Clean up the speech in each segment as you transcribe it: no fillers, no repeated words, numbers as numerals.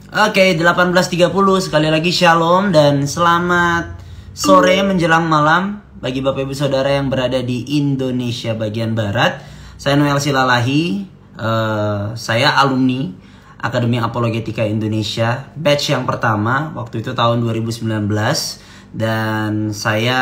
Oke, 18.30 sekali lagi shalom dan selamat sore menjelang malam bagi Bapak Ibu Saudara yang berada di Indonesia bagian Barat. Saya Noel Silalahi, saya alumni Akademi Apologetika Indonesia, batch yang pertama waktu itu tahun 2019, dan saya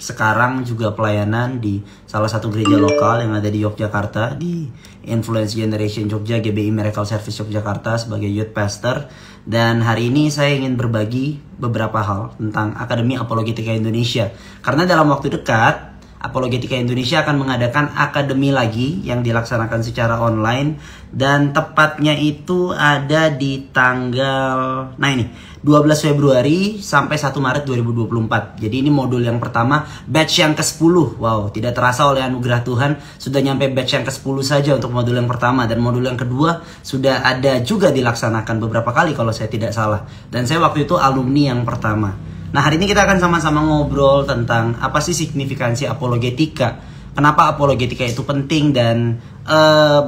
sekarang juga pelayanan di salah satu gereja lokal yang ada di Yogyakarta, di Influence Generation Jogja, GBI Miracle Service Yogyakarta sebagai youth pastor. Dan hari ini saya ingin berbagi beberapa hal tentang Akademi Apologetika Indonesia, karena dalam waktu dekat Apologetika Indonesia akan mengadakan akademi lagi yang dilaksanakan secara online, dan tepatnya itu ada di tanggal 12 Februari sampai 1 Maret 2024. Jadi ini modul yang pertama, batch yang ke-10. Wow, tidak terasa oleh anugerah Tuhan sudah nyampe batch yang ke-10 saja untuk modul yang pertama, dan modul yang kedua sudah ada juga dilaksanakan beberapa kali kalau saya tidak salah. Dan saya waktu itu alumni yang pertama. Nah, hari ini kita akan sama-sama ngobrol tentang apa sih signifikansi apologetika, kenapa apologetika itu penting, dan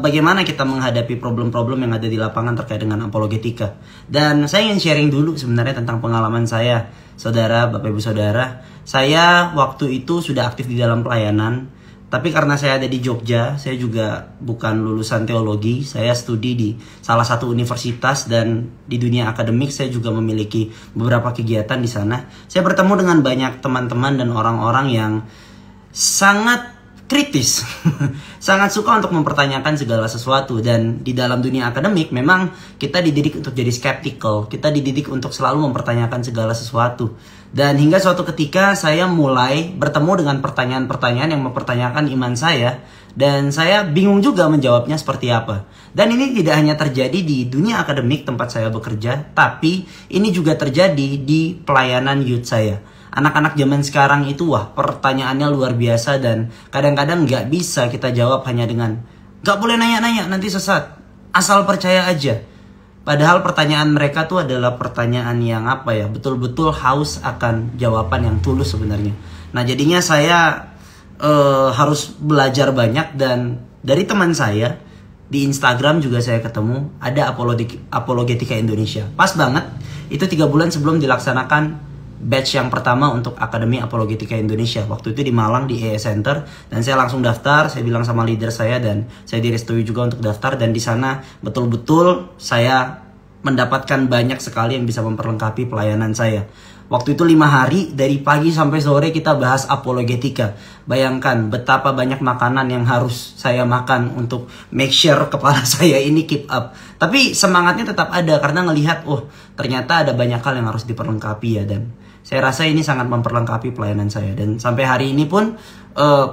bagaimana kita menghadapi problem-problem yang ada di lapangan terkait dengan apologetika. Dan saya ingin sharing dulu sebenarnya tentang pengalaman saya, saudara, Bapak Ibu Saudara. Saya waktu itu sudah aktif di dalam pelayanan, tapi karena saya ada di Jogja, saya juga bukan lulusan teologi, saya studi di salah satu universitas, dan di dunia akademik saya juga memiliki beberapa kegiatan di sana. Saya bertemu dengan banyak teman-teman dan orang-orang yang sangat kritis, sangat suka untuk mempertanyakan segala sesuatu. Dan di dalam dunia akademik memang kita dididik untuk jadi skeptical, kita dididik untuk selalu mempertanyakan segala sesuatu. Dan hingga suatu ketika saya mulai bertemu dengan pertanyaan-pertanyaan yang mempertanyakan iman saya, dan saya bingung juga menjawabnya seperti apa. Dan ini tidak hanya terjadi di dunia akademik tempat saya bekerja, tapi ini juga terjadi di pelayanan youth saya. Anak-anak zaman sekarang itu, wah, pertanyaannya luar biasa, dan kadang-kadang nggak bisa kita jawab hanya dengan nggak boleh nanya-nanya, nanti sesat, asal percaya aja. Padahal pertanyaan mereka tuh adalah pertanyaan yang betul-betul haus akan jawaban yang tulus sebenarnya. Nah, jadinya saya harus belajar banyak, dan dari teman saya di Instagram juga saya ketemu ada Apologetika Indonesia. Pas banget, itu 3 bulan sebelum dilaksanakan batch yang pertama untuk Akademi Apologetika Indonesia. Waktu itu di Malang di EE Center, dan saya langsung daftar. Saya bilang sama leader saya, dan saya direstui juga untuk daftar, dan di sana betul-betul saya mendapatkan banyak sekali yang bisa memperlengkapi pelayanan saya. Waktu itu 5 hari dari pagi sampai sore kita bahas apologetika. Bayangkan betapa banyak makanan yang harus saya makan untuk make sure kepala saya ini keep up. Tapi semangatnya tetap ada karena ngelihat, oh, ternyata ada banyak hal yang harus diperlengkapi ya. Dan saya rasa ini sangat memperlengkapi pelayanan saya. Dan sampai hari ini pun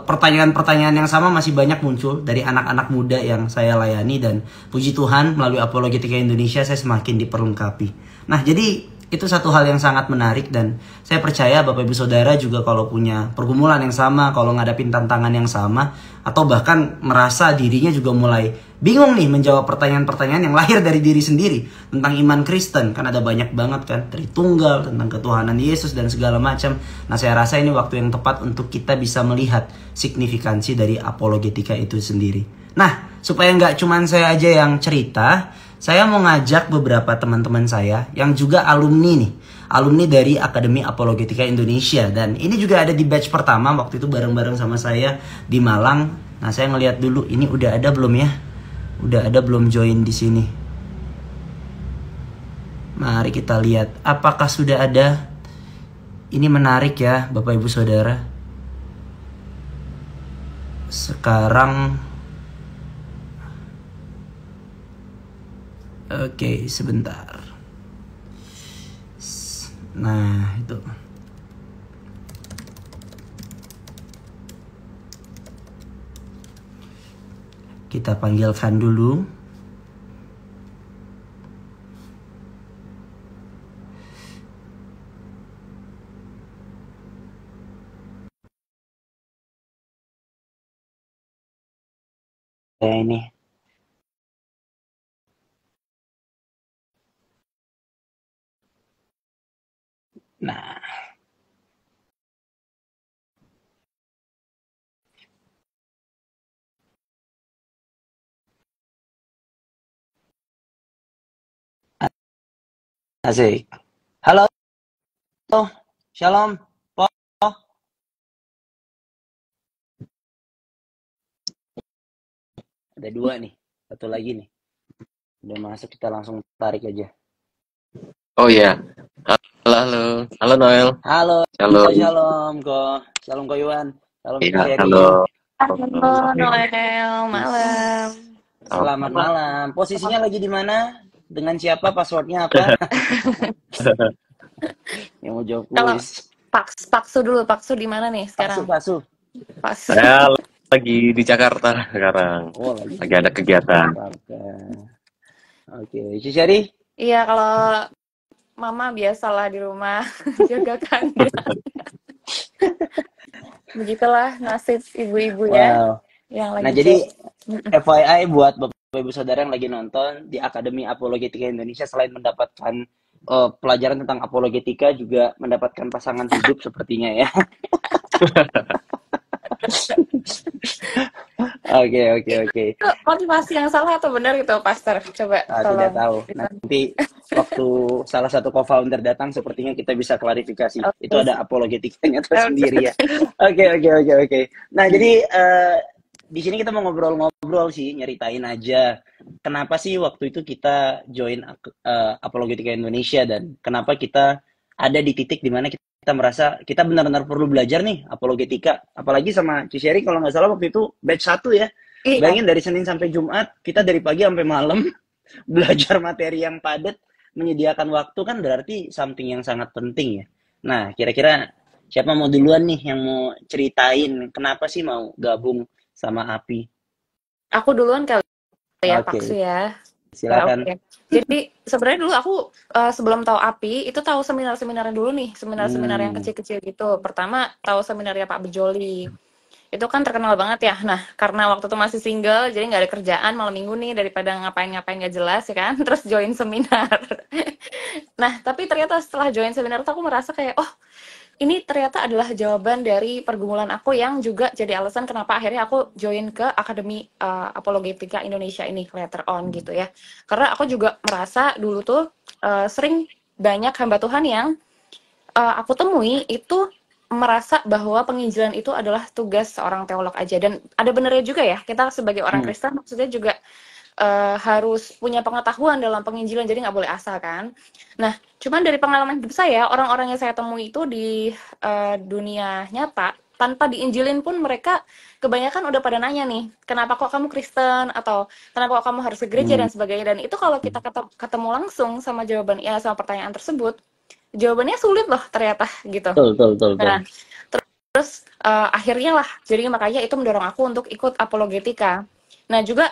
pertanyaan-pertanyaan yang sama masih banyak muncul dari anak-anak muda yang saya layani, dan puji Tuhan melalui Apologetika Indonesia saya semakin diperlengkapi. Nah, jadi itu satu hal yang sangat menarik, dan saya percaya Bapak Ibu Saudara juga kalau punya pergumulan yang sama, kalau ngadapin tantangan yang sama, atau bahkan merasa dirinya juga mulai bingung nih menjawab pertanyaan-pertanyaan yang lahir dari diri sendiri tentang iman Kristen, kan ada banyak banget kan, Tritunggal, tentang ketuhanan Yesus dan segala macam. Nah, saya rasa ini waktu yang tepat untuk kita bisa melihat signifikansi dari apologetika itu sendiri. Nah, supaya nggak cuman saya aja yang cerita, saya mau ngajak beberapa teman-teman saya yang juga alumni nih. Alumni dari Akademi Apologetika Indonesia. Dan ini juga ada di batch pertama, waktu itu bareng-bareng sama saya di Malang. Nah, saya ngeliat dulu, ini udah ada belum ya? Udah ada belum join di sini? Mari kita lihat, apakah sudah ada? Ini menarik ya, Bapak Ibu Saudara. Sekarang oke, sebentar. Nah, itu. Kita panggilkan dulu. Ini. Nah, Asik. Halo, Shalom. Po, ada dua nih. Satu lagi nih. Udah masuk, kita langsung tarik aja. Oh iya, halo halo, halo Noel, Halo, shalom. Shalom kok. Shalom kok Iwan. Shalom Iya, Kak halo. Sherry. Halo Noel, malam. Selamat malam. Posisinya lagi di mana? Dengan siapa? Passwordnya apa? Yang mau jawab Kalau kuis. Paksu dulu, Paksu di mana nih Pasu, sekarang? pasu. Paksu. Saya lagi di Jakarta sekarang, Oh, lagi lagi ada kegiatan. Jakarta. Oke, Sherry. Iya, kalau Mama biasalah di rumah jaga kandang. Begitulah nasib ibu-ibu ya Wow. yang Nah, lagi jadi Mm-mm. FYI buat Bapak Ibu Saudara yang lagi nonton di Akademi Apologetika Indonesia, selain mendapatkan pelajaran tentang apologetika, juga mendapatkan pasangan hidup sepertinya ya. Oke. Itu motivasi yang salah atau benar gitu, Pastor? Coba Tidak tolong. tahu. Nanti waktu salah satu co-founder datang, sepertinya kita bisa klarifikasi. Itu Oke. ada apologetikanya tersendiri ya. Oke. Nah, jadi di sini kita mau ngobrol-ngobrol sih, nyeritain aja kenapa sih waktu itu kita join Apologetika Indonesia, dan kenapa kita ada di titik dimana kita merasa kita benar-benar perlu belajar nih apologetika. Apalagi sama Ciseri, kalau nggak salah waktu itu batch 1 ya. Iya. Bayangin dari Senin sampai Jumat, kita dari pagi sampai malam belajar materi yang padat, menyediakan waktu, kan berarti something yang sangat penting ya. Nah, kira-kira siapa mau duluan nih yang mau ceritain kenapa sih mau gabung sama API? Aku duluan kali ya, Oke, Paksu ya. silakan. Oke. Jadi sebenarnya dulu aku sebelum tahu API itu tahu seminar-seminarnya dulu nih, seminar-seminar yang kecil-kecil gitu. Pertama tahu seminarnya Pak Bejoli. Itu kan terkenal banget ya. Nah, karena waktu itu masih single, jadi nggak ada kerjaan malam minggu nih, daripada ngapain-ngapain nggak jelas ya kan. Terus join seminar. Nah, tapi ternyata setelah join seminar tuh aku merasa kayak, oh, ini ternyata adalah jawaban dari pergumulan aku yang juga jadi alasan kenapa akhirnya aku join ke Akademi Apologetika Indonesia ini later on gitu ya. Karena aku juga merasa dulu tuh sering banyak hamba Tuhan yang aku temui itu merasa bahwa penginjilan itu adalah tugas seorang teolog aja, dan ada benernya juga ya, kita sebagai orang Kristen maksudnya juga harus punya pengetahuan dalam penginjilan, jadi nggak boleh asal kan. Nah, cuman dari pengalaman hidup saya, orang-orang yang saya temui itu di dunia nyata, tanpa diinjilin pun mereka kebanyakan udah pada nanya nih, kenapa kok kamu Kristen, atau kenapa kok kamu harus ke gereja dan sebagainya. Dan itu kalau kita ketemu langsung sama jawaban ya, sama pertanyaan tersebut, jawabannya sulit loh ternyata gitu. Betul. Nah, terus akhirnya lah, jadi makanya itu mendorong aku untuk ikut apologetika. Nah juga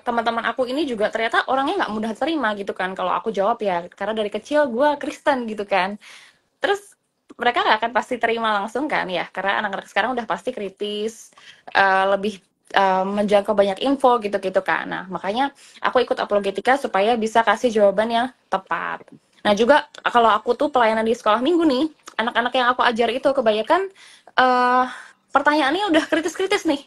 teman-teman aku ini juga ternyata orangnya nggak mudah terima gitu kan kalau aku jawab ya, karena dari kecil gue Kristen gitu kan. Terus mereka nggak akan pasti terima langsung kan ya, karena anak-anak sekarang udah pasti kritis, lebih menjangkau banyak info gitu-gitu kan. Nah makanya aku ikut apologetika supaya bisa kasih jawaban yang tepat. Nah juga kalau aku tuh pelayanan di sekolah minggu nih, anak-anak yang aku ajar itu kebanyakan pertanyaannya udah kritis-kritis nih,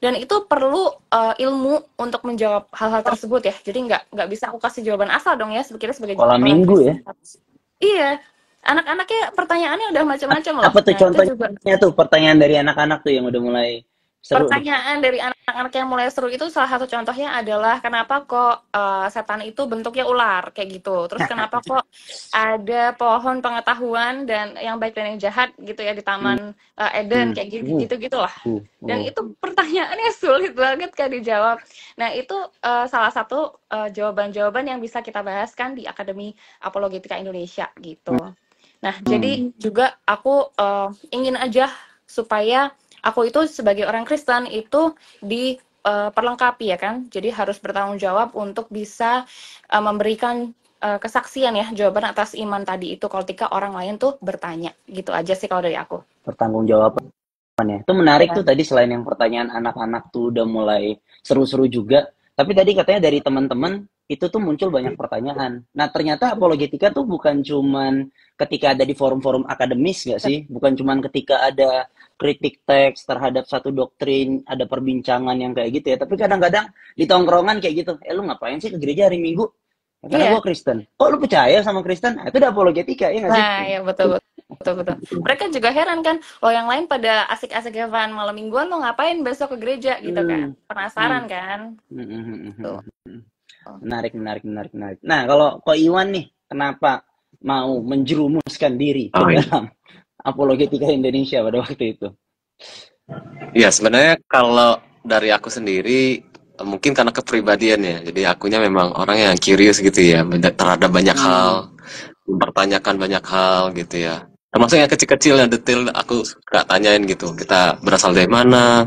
dan itu perlu ilmu untuk menjawab hal-hal tersebut ya. Jadi nggak bisa aku kasih jawaban asal dong ya, sebagai Sekolah orang minggu ya. Kristen. Iya, anak-anaknya pertanyaannya udah macam-macam loh. Apa tuh Nah, itu juga contohnya tuh pertanyaan dari anak-anak tuh yang udah mulai seru tuh? pertanyaan dari anak-anak yang mulai seru itu, salah satu contohnya adalah kenapa kok setan itu bentuknya ular kayak gitu. Terus kenapa kok ada pohon pengetahuan dan yang baik dan yang jahat gitu ya di Taman Eden kayak gitu gitulah. Dan itu pertanyaannya sulit banget kan dijawab. Nah itu salah satu jawaban-jawaban yang bisa kita bahas kan di Akademi Apologetika Indonesia gitu. Nah jadi juga aku ingin aja supaya aku itu sebagai orang Kristen itu diperlengkapi ya kan. Jadi harus bertanggung jawab untuk bisa memberikan kesaksian ya, jawaban atas iman tadi itu ketika orang lain tuh bertanya. Gitu aja sih kalau dari aku. Pertanggungjawaban ya. Itu menarik Ya. tuh tadi, selain yang pertanyaan anak-anak tuh udah mulai seru-seru juga. Tapi tadi katanya dari teman-teman itu tuh muncul banyak pertanyaan. Nah, ternyata apologetika tuh bukan cuman ketika ada di forum-forum akademis nggak sih? Bukan cuman ketika ada kritik teks terhadap satu doktrin, ada perbincangan yang kayak gitu ya. Tapi kadang-kadang di tongkrongan kayak gitu, lu ngapain sih ke gereja hari Minggu? Karena Iya. gue Kristen. Kok lu percaya sama Kristen? Nah, itu udah apologetika, ya nggak sih? Nah, ya betul betul betul. Mereka juga heran kan, lo yang lain pada asik-asik have fun malam mingguan lo ngapain besok ke gereja gitu kan? Hmm. Penasaran kan? Tuh. Menarik, menarik, menarik, menarik. Nah, kalau Ko Iwan nih, kenapa mau menjerumuskan diri ke Oh iya. dalam apologetika Indonesia pada waktu itu? Ya, sebenarnya kalau dari aku sendiri mungkin karena kepribadian ya. Jadi akunya memang orang yang curious gitu ya terhadap banyak Hmm. hal, mempertanyakan banyak hal gitu ya. Termasuk yang kecil-kecil yang detail aku suka tanyain gitu. Kita berasal dari mana?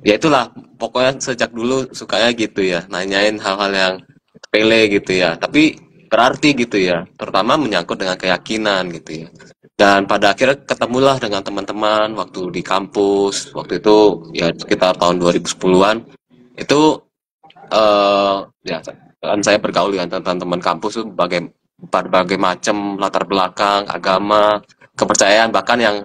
Ya itulah, pokoknya sejak dulu sukanya gitu ya, nanyain hal-hal yang sepele gitu ya. Tapi berarti gitu ya, terutama menyangkut dengan keyakinan gitu ya. Dan pada akhirnya ketemulah dengan teman-teman waktu di kampus, waktu itu ya sekitar tahun 2010-an, itu ya kan saya bergaul dengan teman-teman kampus tuh berbagai macam latar belakang, agama, kepercayaan, bahkan yang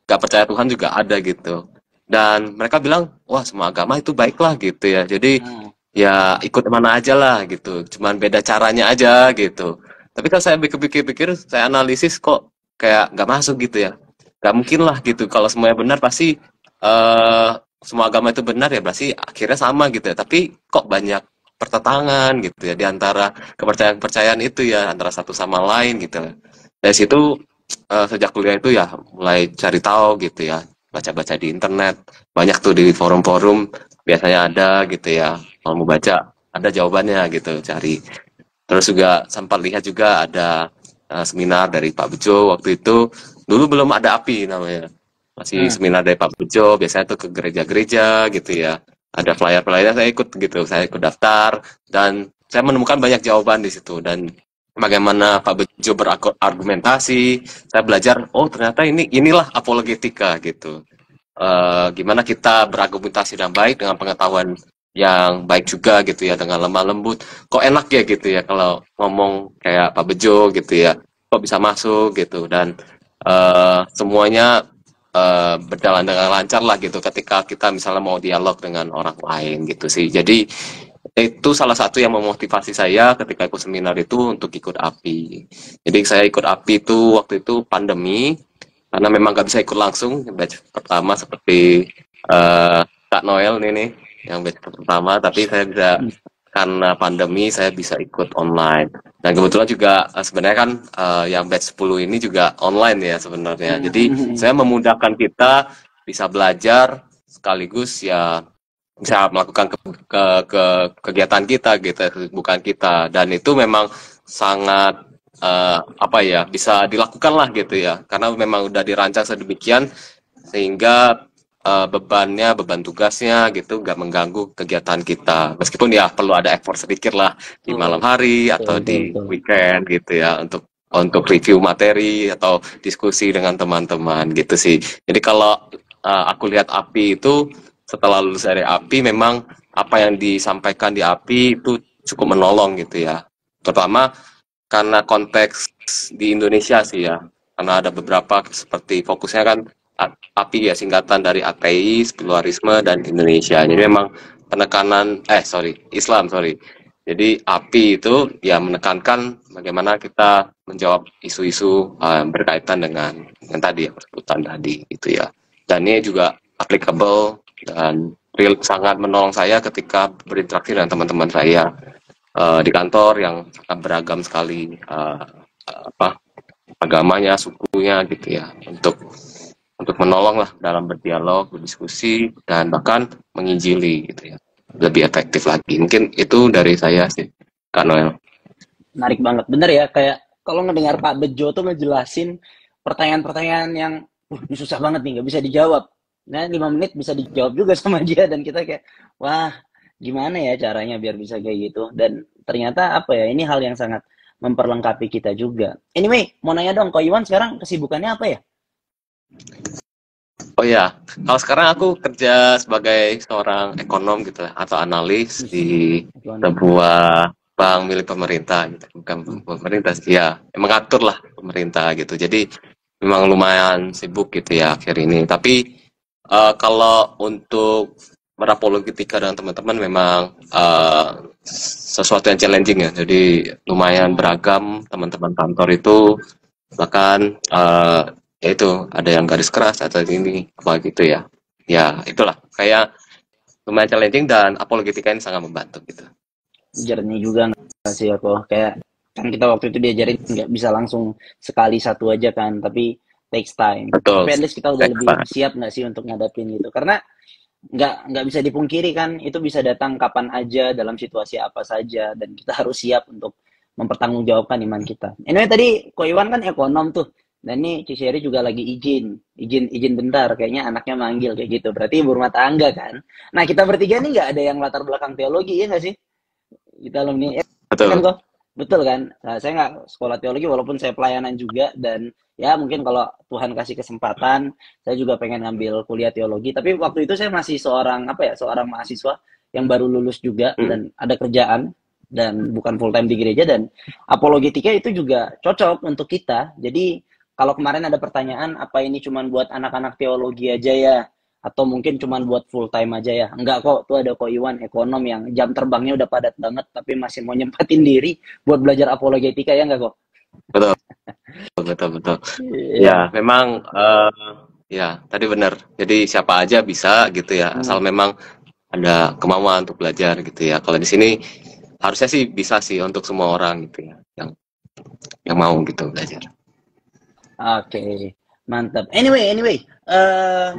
gak percaya Tuhan juga ada gitu. Dan mereka bilang, wah semua agama itu baiklah gitu ya. Jadi Hmm. ya ikut mana aja lah gitu. Cuman beda caranya aja gitu. Tapi kalau saya pikir-pikir, saya analisis kok kayak nggak masuk gitu ya. Nggak mungkin lah gitu. Kalau semuanya benar pasti eh semua agama itu benar ya berarti akhirnya sama gitu ya. Tapi kok banyak pertentangan gitu ya di antara kepercayaan-kepercayaan itu ya antara satu sama lain gitu. Dari situ sejak kuliah itu ya mulai cari tahu gitu ya, baca-baca di internet, banyak tuh di forum-forum biasanya ada gitu ya. Kalau mau baca ada jawabannya gitu cari. Terus juga sempat lihat juga ada seminar dari Pak Bejo waktu itu. Dulu belum ada API namanya. Masih seminar dari Pak Bejo, biasanya tuh ke gereja-gereja gitu ya. Ada flyer-flyernya saya ikut gitu, saya ikut daftar dan saya menemukan banyak jawaban di situ dan bagaimana Pak Bejo berargumentasi, saya belajar, oh ternyata inilah apologetika gitu. Gimana kita berargumentasi dengan baik dengan pengetahuan yang baik juga gitu ya dengan lemah lembut. Kok enak ya gitu ya kalau ngomong kayak Pak Bejo gitu ya. Kok bisa masuk gitu dan semuanya berjalan dengan lancar lah gitu ketika kita misalnya mau dialog dengan orang lain gitu sih. Jadi itu salah satu yang memotivasi saya ketika ikut seminar itu untuk ikut API. Jadi saya ikut API itu waktu itu pandemi karena memang nggak bisa ikut langsung batch pertama seperti Kak Noel ini yang batch pertama, tapi saya bisa karena pandemi saya bisa ikut online. Dan kebetulan juga sebenarnya kan yang batch 10 ini juga online ya sebenarnya. Jadi saya memudahkan kita bisa belajar sekaligus ya bisa melakukan kegiatan kita gitu, bukan kita. Dan itu memang sangat apa ya bisa dilakukan lah gitu ya karena memang udah dirancang sedemikian sehingga beban tugasnya gitu nggak mengganggu kegiatan kita meskipun ya perlu ada effort sedikit lah di malam hari atau di weekend gitu ya untuk review materi atau diskusi dengan teman-teman gitu sih. Jadi kalau aku lihat API itu setelah lulus dari API memang apa yang disampaikan di API itu cukup menolong gitu ya terutama karena konteks di Indonesia sih ya, karena ada beberapa seperti fokusnya kan API ya singkatan dari ateis, pluralisme dan Indonesia. Jadi memang penekanan Islam. Jadi API itu ya menekankan bagaimana kita menjawab isu-isu berkaitan dengan yang tadi yang sebutan tadi itu ya. Dan ini juga applicable dan sangat menolong saya ketika berinteraksi dengan teman-teman saya di kantor yang sangat beragam sekali agamanya, sukunya gitu ya untuk menolong lah dalam berdialog, berdiskusi dan bahkan menginjili gitu ya lebih efektif lagi. Mungkin itu dari saya sih, Kak Noel. Menarik banget, bener ya, kayak kalau ngedengar Pak Bejo tuh ngejelasin pertanyaan-pertanyaan yang ini susah banget nih, nggak bisa dijawab. Nah, 5 menit bisa dijawab juga sama dia dan kita kayak, wah, gimana ya caranya biar bisa kayak gitu. Dan ternyata apa ya, ini hal yang sangat memperlengkapi kita juga. Anyway, mau nanya dong, Ko Iwan sekarang kesibukannya apa ya? Oh ya, kalau sekarang aku kerja sebagai seorang ekonom gitu lah, atau analis di sebuah bank milik pemerintah gitu. Bukan pemerintah sih ya, mengatur lah pemerintah gitu. Jadi memang lumayan sibuk gitu ya akhir ini. Tapi kalau untuk berapologetika dengan teman-teman memang sesuatu yang challenging ya. Jadi lumayan beragam teman-teman kantor itu, bahkan ya itu ada yang garis keras atau ini apa gitu ya. Ya itulah kayak lumayan challenging dan apologetika ini sangat membantu gitu. Jernih juga nggak sih aku, kayak kan kita waktu itu diajarin nggak bisa langsung sekali satu aja kan, tapi takes time. Betul. Tapi at least kita udah Takes lebih time. siap nggak sih untuk ngadapin itu, karena nggak bisa dipungkiri kan, itu bisa datang kapan aja dalam situasi apa saja, dan kita harus siap untuk mempertanggungjawabkan iman kita. Anyway, tadi Ko Iwan kan ekonom tuh, dan ini Ciseri juga lagi izin bentar, kayaknya anaknya manggil kayak gitu, berarti ibu rumah tangga kan. Nah, kita bertiga nih nggak ada yang latar belakang teologi, ya nggak sih? Kita alumni Betul. kan kok, betul kan? Nah, saya nggak sekolah teologi walaupun saya pelayanan juga, dan ya mungkin kalau Tuhan kasih kesempatan saya juga pengen ngambil kuliah teologi, tapi waktu itu saya masih seorang mahasiswa yang baru lulus juga dan ada kerjaan dan bukan full time di gereja, dan apologetika itu juga cocok untuk kita. Jadi kalau kemarin ada pertanyaan apa ini cuman buat anak-anak teologi aja ya, atau mungkin cuman buat full time aja ya, enggak kok. Tuh ada Ko Iwan ekonom yang jam terbangnya udah padat banget tapi masih mau nyempatin diri buat belajar apologetika, ya enggak kok? Betul. Ya, memang ya tadi benar. Jadi siapa aja bisa gitu ya, asal memang ada kemauan untuk belajar gitu ya. Kalau di sini harusnya sih bisa sih untuk semua orang gitu ya, yang mau gitu belajar. Oke, mantap. Anyway,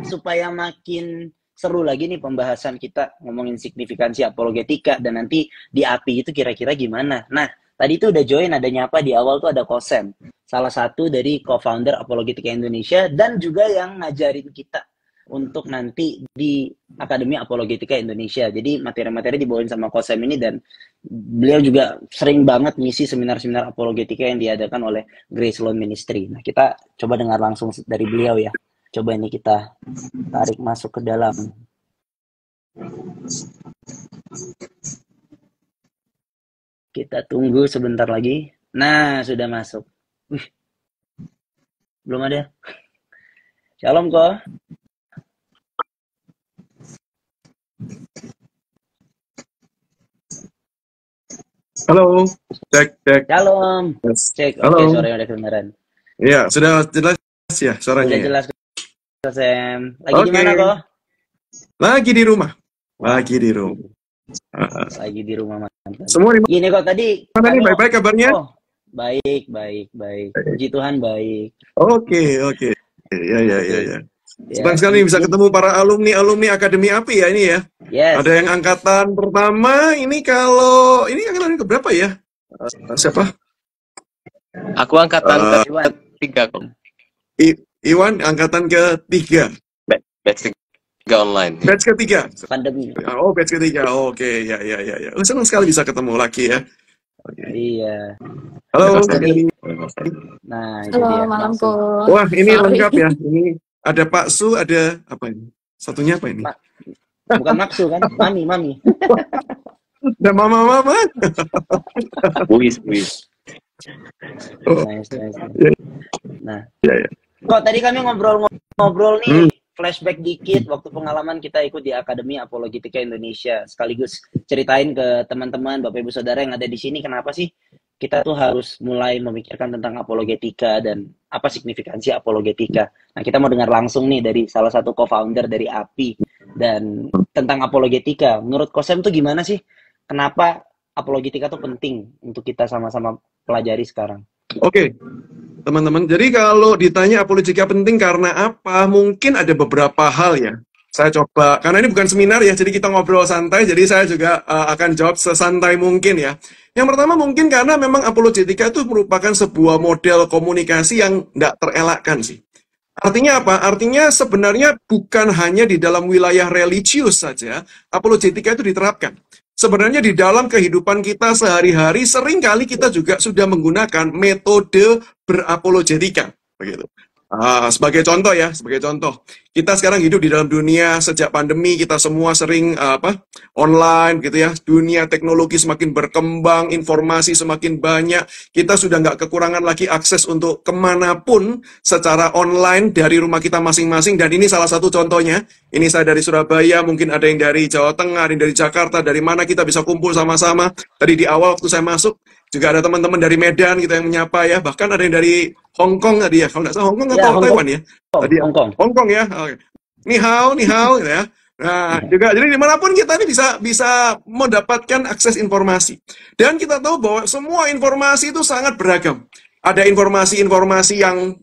supaya makin seru lagi nih pembahasan kita ngomongin signifikansi apologetika, dan nanti di API itu kira-kira gimana. Nah, tadi tuh udah join, ada nyapa di awal tuh ada Kosem, salah satu dari co-founder Apologetika Indonesia dan juga yang ngajarin kita untuk nanti di Akademi Apologetika Indonesia. Jadi materi-materi dibawain sama Kosem ini, dan beliau juga sering banget ngisi seminar-seminar apologetika yang diadakan oleh Grace Loan Ministry. Nah, kita coba dengar langsung dari beliau ya. Coba ini kita tarik masuk ke dalam. Kita tunggu sebentar lagi. Nah, sudah masuk. Belum ada. Shalom kok. Halo, cek. Shalom. Yes. Cek. Halo. Oke, suaranya udah kedengaran. Iya, sudah jelas ya suaranya. Udah jelas, Sam. Lagi di mana kok? Lagi di rumah. Lagi di rumah, mantap. Semua di Gini kok tadi. mana nih? Baik-baik kabarnya? Oh, baik. Puji Tuhan baik. Oke. Ya. Senang sekali bisa ketemu para alumni Akademi API ya ini ya. Yes. Ada yang angkatan pertama, ini kalau ini angkatan keberapa ya? Siapa? Aku angkatan ketiga kok. Iwan angkatan ketiga. Batch 3 online. Batch ketiga. Pandemi. Oh, batch ketiga. Oke, ya. Senang sekali bisa ketemu lagi ya. Iya. Halo. Nah, itu Halo, dia. malam kok. Wah, ini Sorry. lengkap ya. Ini ada Pak Su, ada apa ini? Satunya apa ini? Bukan Maksu kan? Mami. Ada Mama. Buis. Oh. Nice. Nah, Ya. kok tadi kami ngobrol nih, flashback dikit waktu pengalaman kita ikut di Akademi Apologetika Indonesia, sekaligus ceritain ke teman-teman, Bapak Ibu Saudara yang ada di sini, kenapa sih kita tuh harus mulai memikirkan tentang apologetika dan apa signifikansi apologetika. Nah, kita mau dengar langsung nih dari salah satu co-founder dari API dan tentang apologetika. Menurut Kosem tuh gimana sih? Kenapa apologetika tuh penting untuk kita sama-sama pelajari sekarang? Oke, teman-teman. Jadi kalau ditanya apologetika penting karena apa? Mungkin ada beberapa hal ya. Saya coba, karena ini bukan seminar ya, jadi kita ngobrol santai, jadi saya juga akan jawab sesantai mungkin ya. Yang pertama mungkin karena memang apologetika itu merupakan sebuah model komunikasi yang tidak terelakkan sih. Artinya apa? Artinya sebenarnya bukan hanya di dalam wilayah religius saja, apologetika itu diterapkan. Sebenarnya di dalam kehidupan kita sehari-hari, seringkali kita juga sudah menggunakan metode berapologetika. Begitu. Sebagai contoh ya, sebagai contoh, kita sekarang hidup di dalam dunia sejak pandemi, kita semua sering online gitu ya. Dunia teknologi semakin berkembang, informasi semakin banyak. Kita sudah nggak kekurangan lagi akses untuk kemanapun secara online dari rumah kita masing-masing. Dan ini salah satu contohnya. Ini saya dari Surabaya, mungkin ada yang dari Jawa Tengah, ada yang dari Jakarta. Dari mana kita bisa kumpul sama-sama. Tadi di awal waktu saya masuk, juga ada teman-teman dari Medan gitu yang menyapa ya. Bahkan ada yang dari Hong Kong tadi ya. Kalau nggak salah Hong Kong atau Taiwan ya? Tadi ya. Hong Kong ya. Oke. Ni hao gitu ya. Nah, juga jadi dimanapun kita ini bisa mendapatkan akses informasi. Dan kita tahu bahwa semua informasi itu sangat beragam. Ada informasi-informasi yang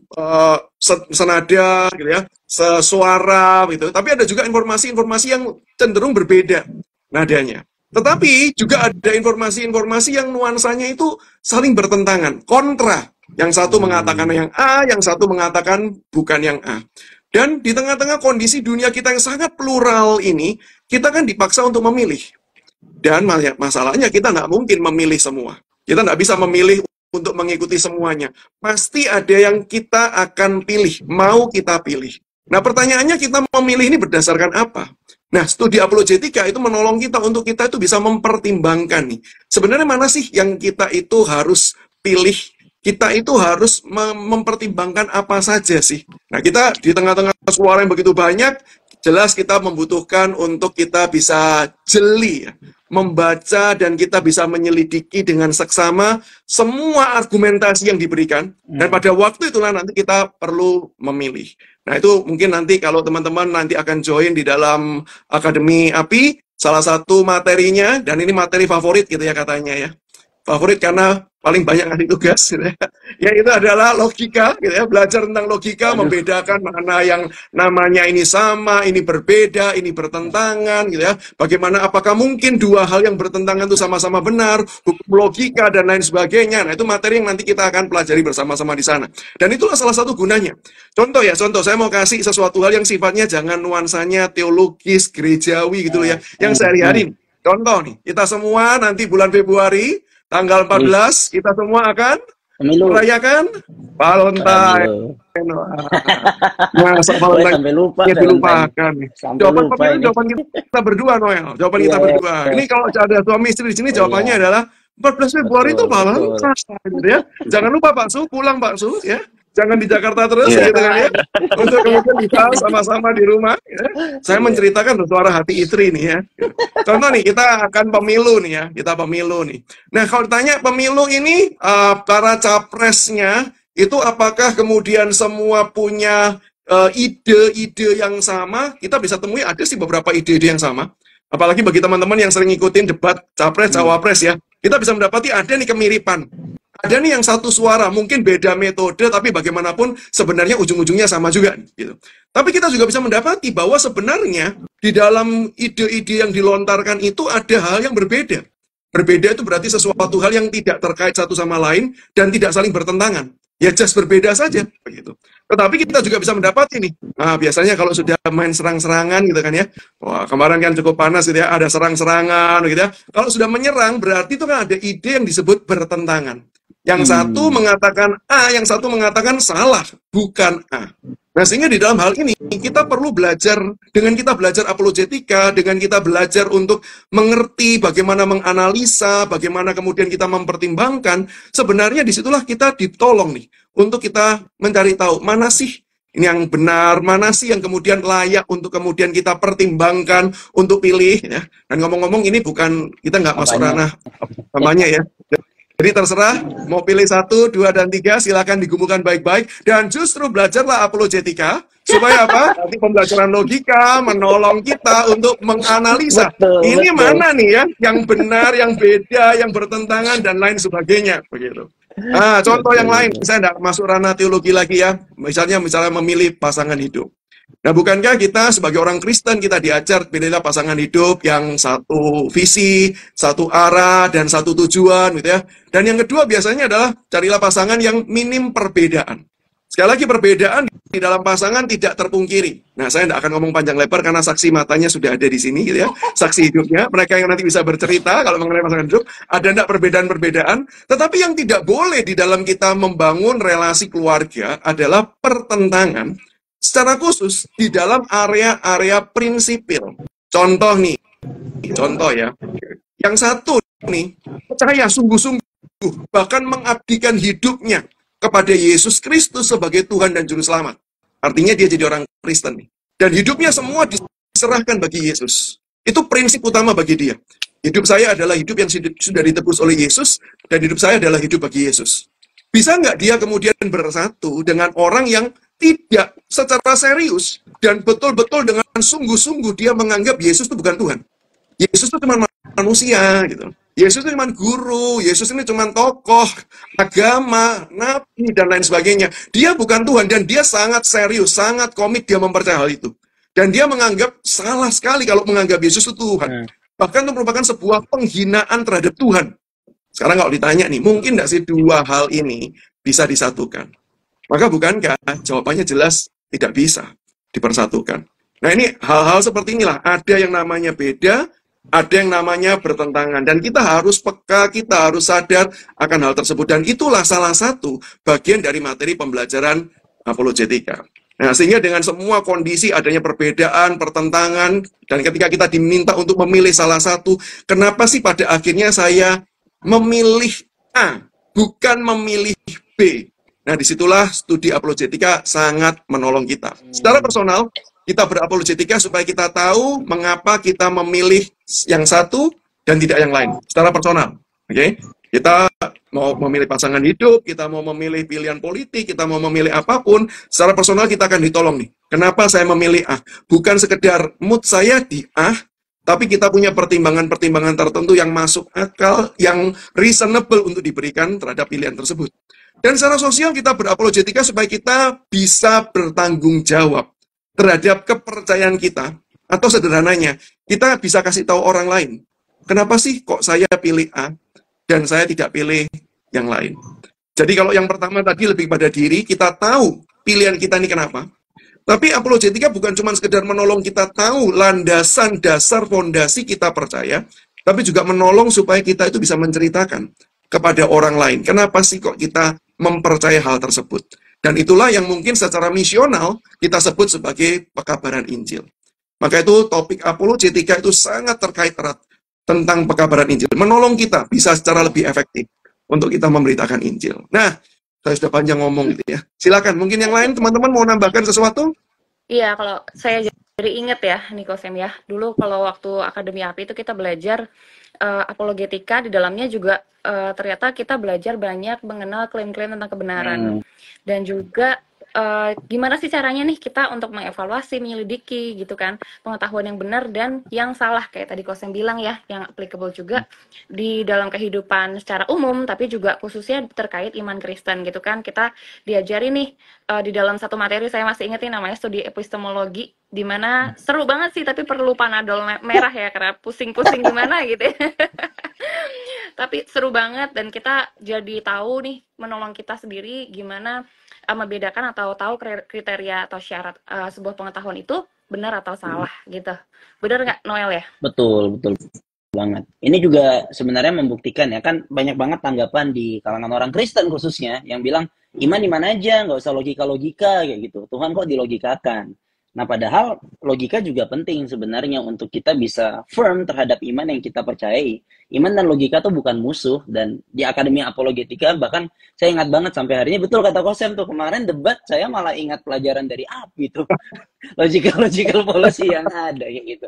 senada gitu ya, sesuara gitu. Tapi ada juga informasi-informasi yang cenderung berbeda nadanya. Tetapi juga ada informasi-informasi yang nuansanya itu saling bertentangan, kontra. Yang satu mengatakan yang A, yang satu mengatakan bukan yang A. Dan di tengah-tengah kondisi dunia kita yang sangat plural ini, kita kan dipaksa untuk memilih. Dan masalahnya kita nggak mungkin memilih semua. Kita nggak bisa memilih untuk mengikuti semuanya. Pasti ada yang kita akan pilih, mau kita pilih. Nah pertanyaannya kita memilih ini berdasarkan apa? Nah, studi apologetika itu menolong kita untuk kita itu bisa mempertimbangkan nih. Sebenarnya mana sih yang kita itu harus pilih? Kita itu harus mempertimbangkan apa saja sih? Nah, kita di tengah-tengah suara yang begitu banyak, jelas kita membutuhkan untuk kita bisa jeli, ya, membaca dan kita bisa menyelidiki dengan seksama semua argumentasi yang diberikan. Dan pada waktu itulah nanti kita perlu memilih. Nah itu mungkin nanti kalau teman-teman nanti akan join di dalam Akademi API, salah satu materinya, dan ini materi favorit gitu ya katanya ya. Favorit karena paling banyak ngasih tugas gitu ya. Ya itu adalah logika gitu ya, belajar tentang logika, membedakan mana yang namanya ini sama, ini berbeda, ini bertentangan gitu ya. Bagaimana apakah mungkin dua hal yang bertentangan itu sama-sama benar, hukum logika dan lain sebagainya. Nah, itu materi yang nanti kita akan pelajari bersama-sama di sana. Dan itulah salah satu gunanya. Contoh saya mau kasih sesuatu hal yang sifatnya jangan nuansanya teologis, gerejawi gitu ya, yang sehari-hari. Contoh nih, kita semua nanti bulan Februari tanggal 14 kita semua akan merayakan Valentine. Nah, Valentine sampai lupa. Dilupakan. Jawaban kita berdua, Noel. Jawaban kita berdua. Ini kalau ada suami istri di sini jawabannya adalah 14 Februari itu Valentine, gitu ya. Jangan lupa Pak Su, pulang Pak Su ya. Jangan di Jakarta terus gitu kan ya. Untuk kemudian bisa sama-sama di rumah ya. Saya menceritakan suara hati istri nih ya. Contoh nih kita akan pemilu nih ya. Kita pemilu nih. Nah, kalau ditanya pemilu ini para capresnya itu apakah kemudian semua punya ide-ide yang sama? Kita bisa temui ada sih beberapa ide-ide yang sama. Apalagi bagi teman-teman yang sering ngikutin debat capres cawapres ya. Kita bisa mendapati ada nih kemiripan. Ada nih yang satu suara, mungkin beda metode, tapi bagaimanapun sebenarnya ujung-ujungnya sama juga. Gitu. Tapi kita juga bisa mendapati bahwa sebenarnya di dalam ide-ide yang dilontarkan itu ada hal yang berbeda. Berbeda itu berarti sesuatu hal yang tidak terkait satu sama lain dan tidak saling bertentangan. Ya just berbeda saja. Begitu. Tetapi kita juga bisa mendapati nih, nah biasanya kalau sudah main serang-serangan gitu kan ya, wah kemarin kan cukup panas gitu ya, ada serang-serangan gitu ya. Kalau sudah menyerang berarti itu kan ada ide yang disebut bertentangan. Yang satu mengatakan A, yang satu mengatakan salah, bukan A. Nah, sehingga di dalam hal ini, kita perlu belajar, dengan kita belajar apologetika, dengan kita belajar untuk mengerti bagaimana menganalisa, bagaimana kemudian kita mempertimbangkan, sebenarnya disitulah kita ditolong nih, untuk kita mencari tahu, mana sih ini yang benar, mana sih yang kemudian layak untuk kemudian kita pertimbangkan untuk pilih. Ya. Dan ngomong-ngomong, ini bukan, kita nggak masuk ranah namanya ya. Jadi terserah, mau pilih 1, 2, dan 3, silakan digumulkan baik-baik. Dan justru belajarlah apologetika, supaya apa? Nanti pembelajaran logika menolong kita untuk menganalisa. Ini mana nih ya, yang benar, yang beda, yang bertentangan, dan lain sebagainya. Begitu. Nah, contoh yang lain, saya tidak masuk ranah teologi lagi ya. Misalnya memilih pasangan hidup. Nah, bukankah kita sebagai orang Kristen kita diajar pilihlah pasangan hidup yang satu visi, satu arah, dan satu tujuan gitu ya. Dan yang kedua biasanya adalah carilah pasangan yang minim perbedaan. Sekali lagi perbedaan di dalam pasangan tidak terpungkiri. Nah, saya tidak akan ngomong panjang lebar karena saksi matanya sudah ada di sini, gitu ya. Saksi hidupnya, mereka yang nanti bisa bercerita kalau mengenai pasangan hidup, ada tidak perbedaan-perbedaan. Tetapi yang tidak boleh di dalam kita membangun relasi keluarga adalah pertentangan, secara khusus di dalam area-area prinsipil. Contoh nih, contoh ya. Yang satu nih, percaya sungguh-sungguh, bahkan mengabdikan hidupnya kepada Yesus Kristus sebagai Tuhan dan Juru Selamat. Artinya dia jadi orang Kristen nih. Dan hidupnya semua diserahkan bagi Yesus. Itu prinsip utama bagi dia. Hidup saya adalah hidup yang sudah ditebus oleh Yesus, dan hidup saya adalah hidup bagi Yesus. Bisa nggak dia kemudian bersatu dengan orang yang tidak secara serius dan betul-betul dengan sungguh-sungguh dia menganggap Yesus itu bukan Tuhan. Yesus itu cuma manusia, gitu. Yesus itu cuma guru, Yesus ini cuma tokoh, agama, nabi, dan lain sebagainya. Dia bukan Tuhan, dan dia sangat serius, sangat komit dia mempercayai hal itu. Dan dia menganggap salah sekali kalau menganggap Yesus itu Tuhan. Bahkan itu merupakan sebuah penghinaan terhadap Tuhan. Sekarang kalau ditanya nih, mungkin nggak sih dua hal ini bisa disatukan? Maka bukankah jawabannya jelas tidak bisa dipersatukan. Nah, ini hal-hal seperti inilah. Ada yang namanya beda, ada yang namanya bertentangan, dan kita harus peka, kita harus sadar akan hal tersebut, dan itulah salah satu bagian dari materi pembelajaran apologetika. Nah, sehingga dengan semua kondisi adanya perbedaan, pertentangan, dan ketika kita diminta untuk memilih salah satu, kenapa sih pada akhirnya saya memilih A, bukan memilih B? Nah, disitulah studi apologetika sangat menolong kita. Secara personal, kita berapologetika supaya kita tahu mengapa kita memilih yang satu dan tidak yang lain. Secara personal, oke? Kita mau memilih pasangan hidup, kita mau memilih pilihan politik, kita mau memilih apapun, secara personal kita akan ditolong nih. Kenapa saya memilih A? Bukan sekedar mood saya di A, tapi kita punya pertimbangan-pertimbangan tertentu yang masuk akal, yang reasonable untuk diberikan terhadap pilihan tersebut. Dan secara sosial kita berapologetika supaya kita bisa bertanggung jawab terhadap kepercayaan kita, atau sederhananya, kita bisa kasih tahu orang lain, kenapa sih kok saya pilih A, dan saya tidak pilih yang lain. Jadi kalau yang pertama tadi lebih pada diri, kita tahu pilihan kita ini kenapa, tapi apologetika bukan cuma sekedar menolong kita tahu landasan dasar fondasi kita percaya, tapi juga menolong supaya kita itu bisa menceritakan kepada orang lain, kenapa sih kok kita mempercayai hal tersebut. Dan itulah yang mungkin secara misional kita sebut sebagai pekabaran Injil. Maka itu topik apologetika itu sangat terkait erat tentang pekabaran Injil. Menolong kita bisa secara lebih efektif untuk kita memberitakan Injil. Nah, saya sudah panjang ngomong gitu ya. Silakan, mungkin yang lain teman-teman mau nambahkan sesuatu? Iya, kalau saya jadi inget ya, Nikosem ya. Dulu kalau waktu Akademi API itu kita belajar apologetika, di dalamnya juga ternyata kita belajar banyak mengenal klaim-klaim tentang kebenaran. Dan juga gimana sih caranya nih kita untuk mengevaluasi, menyelidiki gitu kan, pengetahuan yang benar dan yang salah, kayak tadi Kosem bilang ya, yang applicable juga di dalam kehidupan secara umum, tapi juga khususnya terkait iman Kristen gitu kan. Kita diajari nih di dalam satu materi, saya masih ingat nih, namanya studi epistemologi, di mana seru banget sih, tapi perlu panadol merah ya, karena pusing-pusing gimana gitu ya. Tapi seru banget, dan kita jadi tahu nih, menolong kita sendiri gimana membedakan atau tahu kriteria atau syarat sebuah pengetahuan itu benar atau salah gitu. Benar nggak, Noel ya? Betul banget. Ini juga sebenarnya membuktikan ya, kan banyak banget tanggapan di kalangan orang Kristen khususnya yang bilang iman aja, nggak usah logika kayak gitu. Tuhan kok dilogikakan. Nah, padahal logika juga penting sebenarnya untuk kita bisa firm terhadap iman yang kita percayai. Iman dan logika tuh bukan musuh, dan di Akademi Apologetika bahkan saya ingat banget sampai hari ini, betul kata Kosem tuh, kemarin debat saya malah ingat pelajaran dari API tuh. logical policy yang ada kayak gitu.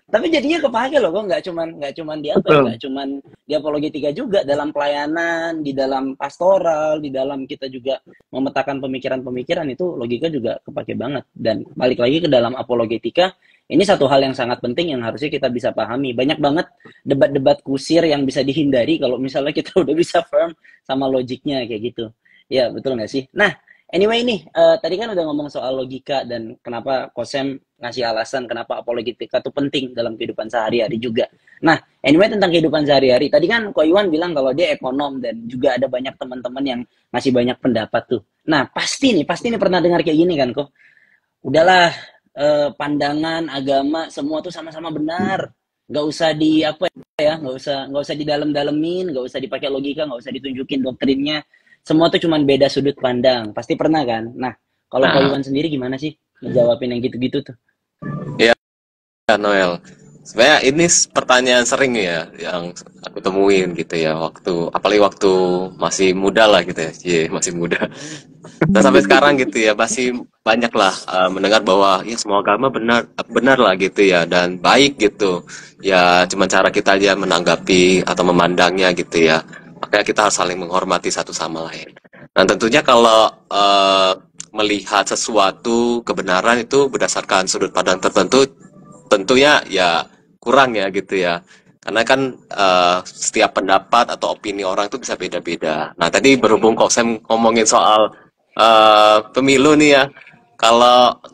Tapi jadinya kepake loh, kok nggak cuman di apa, nggak cuman di apologetika juga, dalam pelayanan, di dalam pastoral, di dalam kita juga memetakan pemikiran-pemikiran, itu logika juga kepake banget. Dan balik lagi ke dalam apologetika, ini satu hal yang sangat penting yang harusnya kita bisa pahami. Banyak banget debat-debat kusir yang bisa dihindari kalau misalnya kita udah bisa firm sama logiknya kayak gitu. Ya, betul nggak sih? Nah, Anyway nih, tadi kan udah ngomong soal logika dan kenapa Kosem ngasih alasan kenapa apologetika itu penting dalam kehidupan sehari-hari juga. Nah, anyway tentang kehidupan sehari-hari, tadi kan Ko Iwan bilang kalau dia ekonom dan juga ada banyak teman-teman yang ngasih banyak pendapat tuh. Nah, pasti nih pernah dengar kayak gini kan, kok. Udahlah, pandangan agama semua tuh sama-sama benar. Nggak usah di apa ya, nggak usah didalam-dalemin, nggak usah dipakai logika, nggak usah ditunjukin doktrinnya. Semua tuh cuman beda sudut pandang. Pasti pernah kan? Nah, kalau Ko Nah, Iwan sendiri gimana sih ngejawabin yang gitu-gitu tuh? ya Noel. Sebenarnya ini pertanyaan sering ya yang aku temuin gitu ya apalagi waktu masih muda lah gitu ya. Masih muda. Dan sampai sekarang gitu ya masih banyak lah mendengar bahwa ya semua agama benar benar lah gitu ya dan baik gitu. Ya cuma cara kita aja menanggapi atau memandangnya gitu ya. Makanya kita harus saling menghormati satu sama lain. Dan tentunya kalau melihat sesuatu kebenaran itu berdasarkan sudut pandang tertentu tentunya ya kurang ya gitu ya. Karena kan setiap pendapat atau opini orang itu bisa beda-beda. Nah, tadi berhubung kok saya ngomongin soal pemilu nih ya.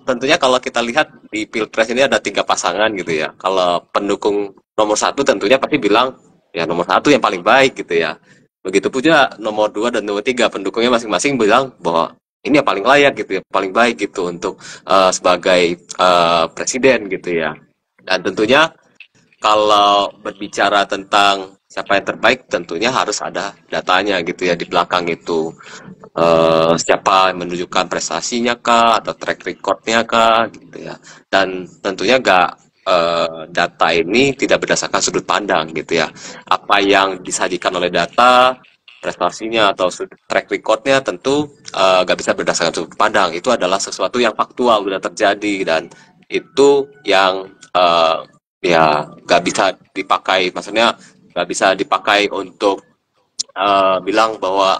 Tentunya kalau kita lihat di Pilpres ini ada 3 pasangan gitu ya. Kalau pendukung nomor 1 tentunya pasti bilang ya nomor 1 yang paling baik gitu ya. Begitu pula nomor 2 dan nomor 3 pendukungnya masing-masing bilang bahwa ini yang paling layak gitu ya, paling baik gitu untuk sebagai presiden gitu ya. Dan tentunya kalau berbicara tentang siapa yang terbaik, tentunya harus ada datanya gitu ya di belakang itu. Siapa yang menunjukkan prestasinya kah, atau track recordnya kah, gitu ya. Dan tentunya data ini tidak berdasarkan sudut pandang gitu ya. Apa yang disajikan oleh data, prestasinya atau track recordnya tentu nggak bisa berdasarkan sudut pandang. Itu adalah sesuatu yang faktual sudah terjadi dan itu yang ya nggak bisa dipakai, maksudnya nggak bisa dipakai untuk bilang bahwa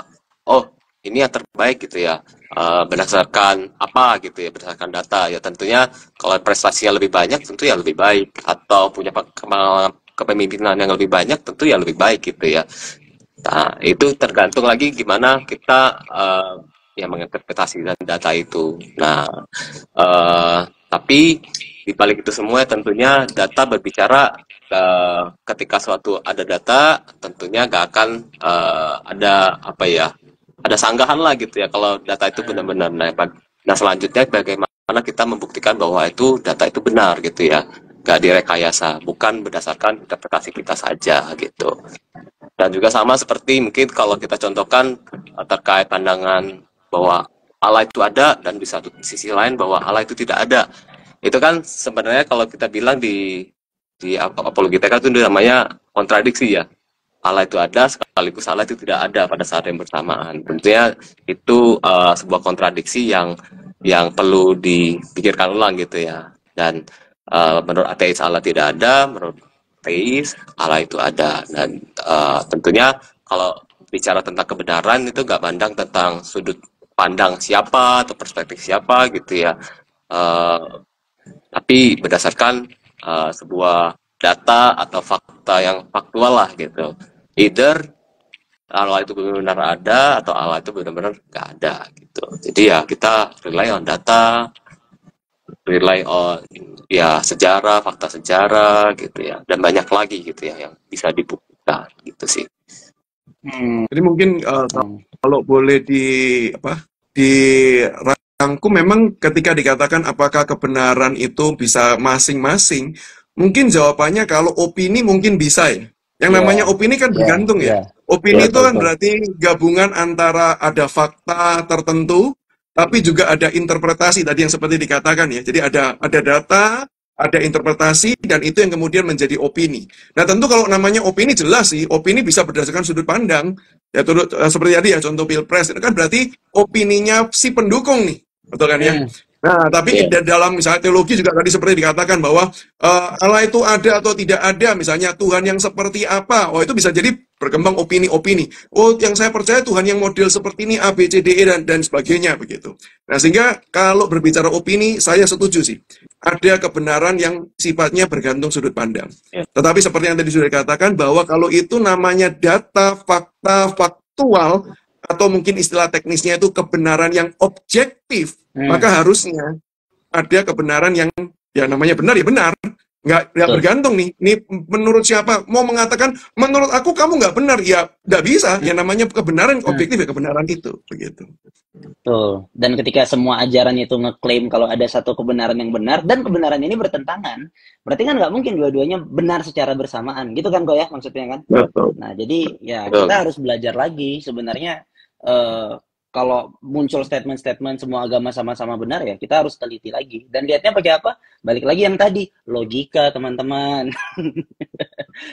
oh ini yang terbaik gitu ya berdasarkan apa gitu ya, berdasarkan data ya. Tentunya kalau prestasinya lebih banyak tentu ya lebih baik, atau punya kepemimpinan yang lebih banyak tentu ya lebih baik gitu ya. Nah, itu tergantung lagi gimana kita ya menginterpretasi data itu. Nah, tapi di balik itu semua tentunya data berbicara, ketika suatu ada data tentunya nggak akan ada apa ya, ada sanggahan lah gitu ya kalau data itu benar-benar. Nah, selanjutnya bagaimana kita membuktikan bahwa itu data itu benar gitu ya, nggak direkayasa, bukan berdasarkan interpretasi kita saja gitu. Dan juga sama seperti mungkin kalau kita contohkan terkait pandangan bahwa Allah itu ada dan di satu sisi lain bahwa Allah itu tidak ada. Itu kan sebenarnya kalau kita bilang di apologetika itu namanya kontradiksi ya. Allah itu ada sekaligus Allah itu tidak ada pada saat yang bersamaan. Tentunya itu sebuah kontradiksi yang perlu dipikirkan ulang gitu ya. Dan menurut ateis Allah tidak ada, menurut ateis Allah itu ada. Dan tentunya kalau bicara tentang kebenaran itu nggak pandang tentang sudut pandang siapa atau perspektif siapa gitu ya. Tapi berdasarkan sebuah data atau fakta yang faktual lah gitu. Either Allah itu benar-benar ada atau Allah itu benar-benar nggak ada gitu. Jadi ya kita rely on data, rely on ya sejarah, fakta sejarah gitu ya, dan banyak lagi gitu ya yang bisa dibuktikan gitu sih. Jadi mungkin kalau boleh dirangkum, memang ketika dikatakan apakah kebenaran itu bisa masing-masing, mungkin jawabannya kalau opini mungkin bisa ya. Yang namanya opini kan bergantung ya. Opini itu kan berarti gabungan antara ada fakta tertentu, tapi juga ada interpretasi tadi yang seperti dikatakan ya. Jadi ada data, ada interpretasi, dan itu yang kemudian menjadi opini. Nah tentu kalau namanya opini jelas sih, opini bisa berdasarkan sudut pandang. Ya seperti tadi ya contoh Pilpres, itu kan berarti opininya si pendukung nih, betul kan ya? Nah, tapi dalam misalnya teologi juga tadi seperti dikatakan bahwa Allah itu ada atau tidak ada, misalnya Tuhan yang seperti apa, oh itu bisa jadi berkembang opini-opini. Oh, yang saya percaya Tuhan yang model seperti ini A, B, C, D, E, dan sebagainya begitu. Nah, sehingga kalau berbicara opini, saya setuju sih. Ada kebenaran yang sifatnya bergantung sudut pandang. Tetapi seperti yang tadi sudah dikatakan bahwa kalau itu namanya data, fakta, faktual, atau mungkin istilah teknisnya itu kebenaran yang objektif, maka harusnya ada kebenaran yang ya namanya benar ya benar. Nggak Betul. bergantung nih. Ini menurut siapa? Mau mengatakan menurut aku kamu nggak benar, ya nggak bisa. Ya namanya kebenaran objektif ya kebenaran itu, begitu. Betul. Dan ketika semua ajaran itu ngeklaim kalau ada satu kebenaran yang benar dan kebenaran ini bertentangan, berarti kan nggak mungkin dua-duanya benar secara bersamaan, gitu kan kok ya maksudnya kan? Betul. Nah jadi ya Betul. kita harus belajar lagi sebenarnya. Kalau muncul statement-statement semua agama sama-sama benar ya kita harus teliti lagi dan lihatnya pakai apa, balik lagi yang tadi logika teman-teman.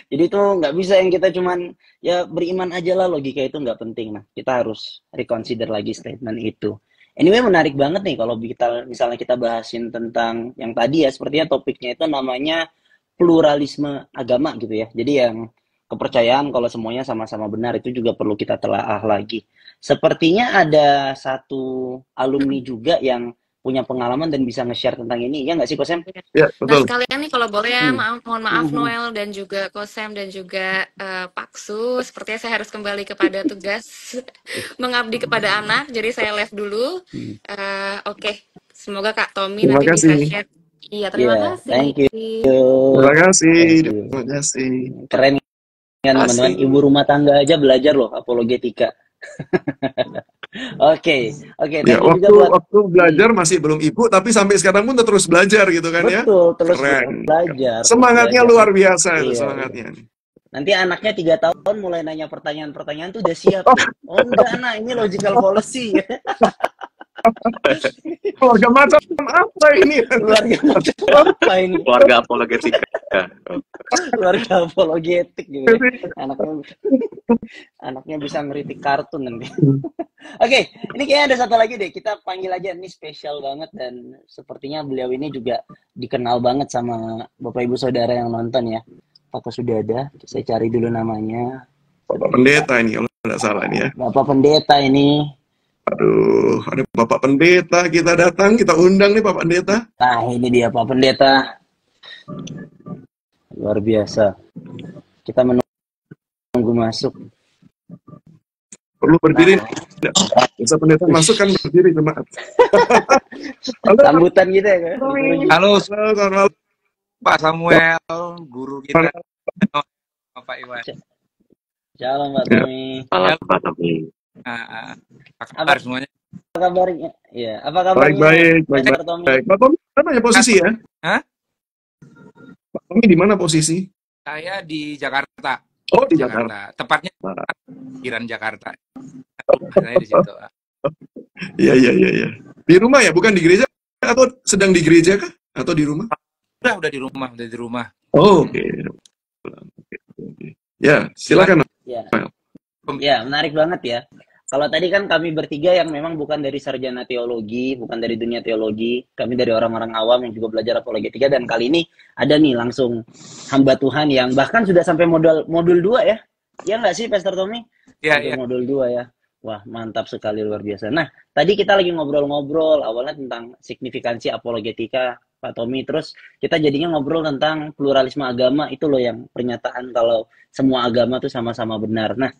Jadi itu nggak bisa yang kita cuman ya beriman aja lah, logika itu nggak penting. Nah kita harus reconsider lagi statement itu. Anyway menarik banget nih kalau kita misalnya kita bahasin tentang yang tadi ya, sepertinya topiknya itu namanya pluralisme agama gitu ya. Jadi yang kepercayaan kalau semuanya sama-sama benar itu juga perlu kita telaah lagi. Sepertinya ada satu alumni juga yang punya pengalaman dan bisa nge-share tentang ini, ya nggak sih Kosem? Ya, Nah betul. sekalian nih kalau boleh ya, mohon maaf Mhm. Noel dan juga Kosem dan juga Paksu, sepertinya saya harus kembali kepada tugas mengabdi kepada anak, jadi saya live dulu. Oke, semoga Kak Tommy Terima nanti bisa kasih. share. Iya, terima Yeah, kasih. thank you. Terima kasih. Thank you. Terima kasih. Keren kan teman-teman, Asik. ibu rumah tangga aja belajar loh apologetika. Oke, Ya, thank you juga buat waktu belajar masih belum ibu, tapi sampai sekarang pun terus belajar gitu kan ya. betul terus Keren. belajar. Semangatnya terus belajar. luar biasa itu Iya, semangatnya. Nanti anaknya 3 tahun mulai nanya pertanyaan-pertanyaan tuh udah siap tuh. Oh enggak nak, ini logical policy. Keluarga macam apa ini? Keluarga macam apa ini? Keluarga apologetika. Keluarga apologetik gitu ya. Anaknya bisa ngeritik kartun nanti. Oke, ini kayaknya ada satu lagi deh. Kita panggil aja, ini spesial banget dan sepertinya beliau ini juga dikenal banget sama Bapak Ibu Saudara yang nonton ya. Apakah sudah ada? Saya cari dulu namanya. Bapak Pendeta ini kalau tidak salah ini ya. Bapak Pendeta ini. Aduh, ada Bapak Pendeta, kita datang, kita undang nih Bapak Pendeta. Nah, ini dia Pak Pendeta. Luar biasa. Kita menunggu masuk. Perlu berdiri. Bisa Pendeta masuk kan berdiri jemaat. Sambutan gitu ya. Halo Halo, Pak Samuel, guru kita, Pak Iwan. Shalom Pak Tommy. Malam Pak Tommy. Apa kabar semuanya? Apa kabarnya? Iya, apa kabarnya? baik. Pak Tommy? Baik, Pak Tommy, mana ya posisi ya? Hah? Pak Tommy di mana posisi? Saya di Jakarta. Oh, di Jakarta. Tepatnya pikiran Jakarta. Saya di situ. Iya. Di rumah ya, bukan di gereja atau sedang di gereja kah? Atau di rumah? Udah di rumah. Oh, oke. Ya, silakan. Ya, menarik banget ya. Kalau tadi kan kami bertiga yang memang bukan dari sarjana teologi, bukan dari dunia teologi, kami dari orang-orang awam yang juga belajar apologetika, dan kali ini ada nih langsung hamba Tuhan yang bahkan sudah sampai modul 2 ya. Ya nggak sih Pastor Tommy? Iya. Modul 2 ya. Wah, mantap sekali, luar biasa. Nah, tadi kita lagi ngobrol-ngobrol awalnya tentang signifikansi apologetika, Pak Tommy. Terus kita jadinya ngobrol tentang pluralisme agama, itu loh yang pernyataan kalau semua agama tuh sama-sama benar. Nah,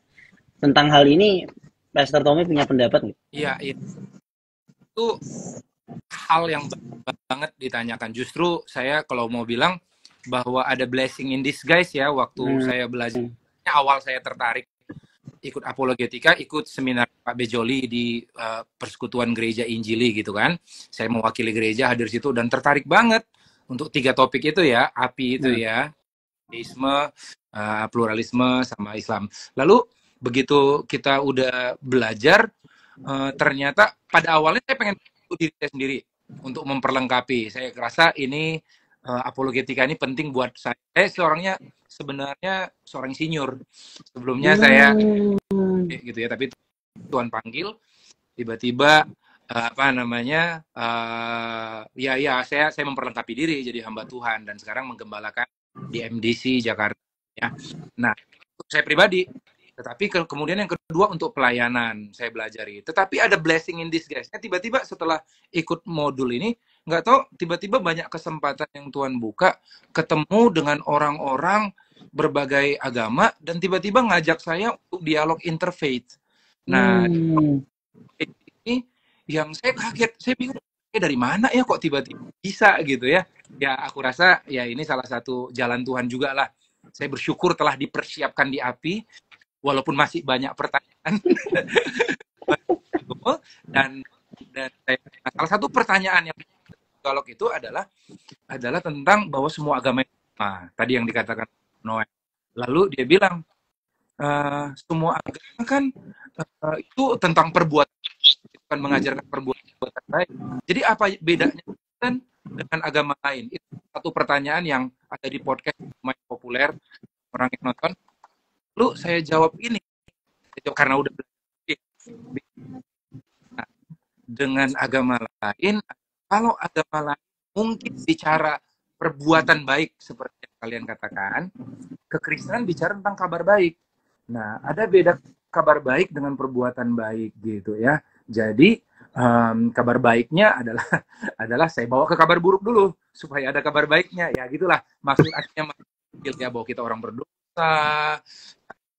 tentang hal ini Pastor Tommy punya pendapat nggak? Iya, itu hal yang banget ditanyakan. Justru saya kalau mau bilang bahwa ada blessing in disguise ya, waktu saya belajar, awal saya tertarik ikut apologetika, ikut seminar Pak Bejoli di Persekutuan Gereja Injili gitu kan. Saya mewakili gereja hadir situ dan tertarik banget untuk 3 topik itu ya, API itu ya, ateisme, pluralisme sama Islam. Lalu begitu kita udah belajar, ternyata pada awalnya saya pengen diri saya sendiri untuk memperlengkapi. Saya rasa ini apologetika ini penting buat saya. Saya sebenarnya seorang senior. Sebelumnya saya gitu ya, tapi Tuhan panggil tiba-tiba saya memperlengkapi diri jadi hamba Tuhan dan sekarang menggembalakan di MDC Jakarta ya. Nah, untuk saya pribadi, tetapi kemudian yang kedua untuk pelayanan saya belajari. Tetapi ada blessing in disguise. Tiba-tiba setelah ikut modul ini, nggak tahu tiba-tiba banyak kesempatan yang Tuhan buka, ketemu dengan orang-orang berbagai agama dan tiba-tiba ngajak saya untuk dialog interfaith. Nah, Hmm. ini yang saya kaget, saya bingung dari mana ya kok tiba-tiba bisa gitu ya. Ya aku rasa ya ini salah satu jalan Tuhan juga lah. Saya bersyukur telah dipersiapkan di API, walaupun masih banyak pertanyaan. dan salah satu pertanyaan yang dialog itu adalah tentang bahwa semua agama itu sama. Tadi yang dikatakan Noel. Lalu dia bilang semua agama kan itu tentang perbuatan, bukan mengajarkan perbuatan baik. Jadi apa bedanya kan dengan agama lain? Itu satu pertanyaan yang ada di podcast lumayan populer, orang yang nonton. Lalu saya jawab ini karena udah dengan agama lain, kalau agama lain mungkin bicara perbuatan baik seperti yang kalian katakan, kekristenan bicara tentang kabar baik. Nah, ada beda kabar baik dengan perbuatan baik gitu ya. Jadi kabar baiknya adalah saya bawa ke kabar buruk dulu supaya ada kabar baiknya, ya gitulah maksud akhirnya ya, bahwa kita orang berdosa,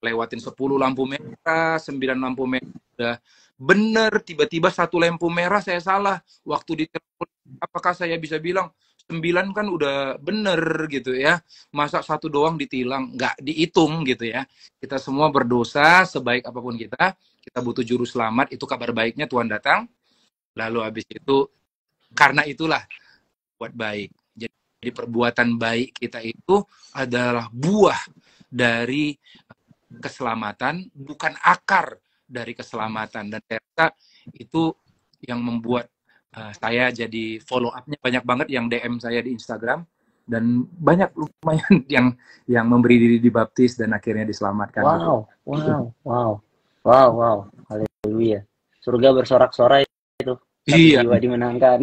lewatin 10 lampu merah, 9 lampu merah udah bener, tiba-tiba 1 lampu merah saya salah. Waktu ditelepon, apakah saya bisa bilang 9 kan udah bener gitu ya. Masa 1 doang ditilang, nggak dihitung gitu ya. Kita semua berdosa, sebaik apapun kita butuh juru selamat, itu kabar baiknya Tuhan datang. Lalu habis itu, karena itulah buat baik. Jadi perbuatan baik kita itu adalah buah dari keselamatan, bukan akar dari keselamatan. Dan saya rasa itu yang membuat saya jadi follow up-nya banyak banget yang DM saya di Instagram, dan banyak lumayan yang memberi diri dibaptis dan akhirnya diselamatkan. Wow. Haleluya. Surga bersorak-sorai itu. Iya. Jiwa dimenangkan.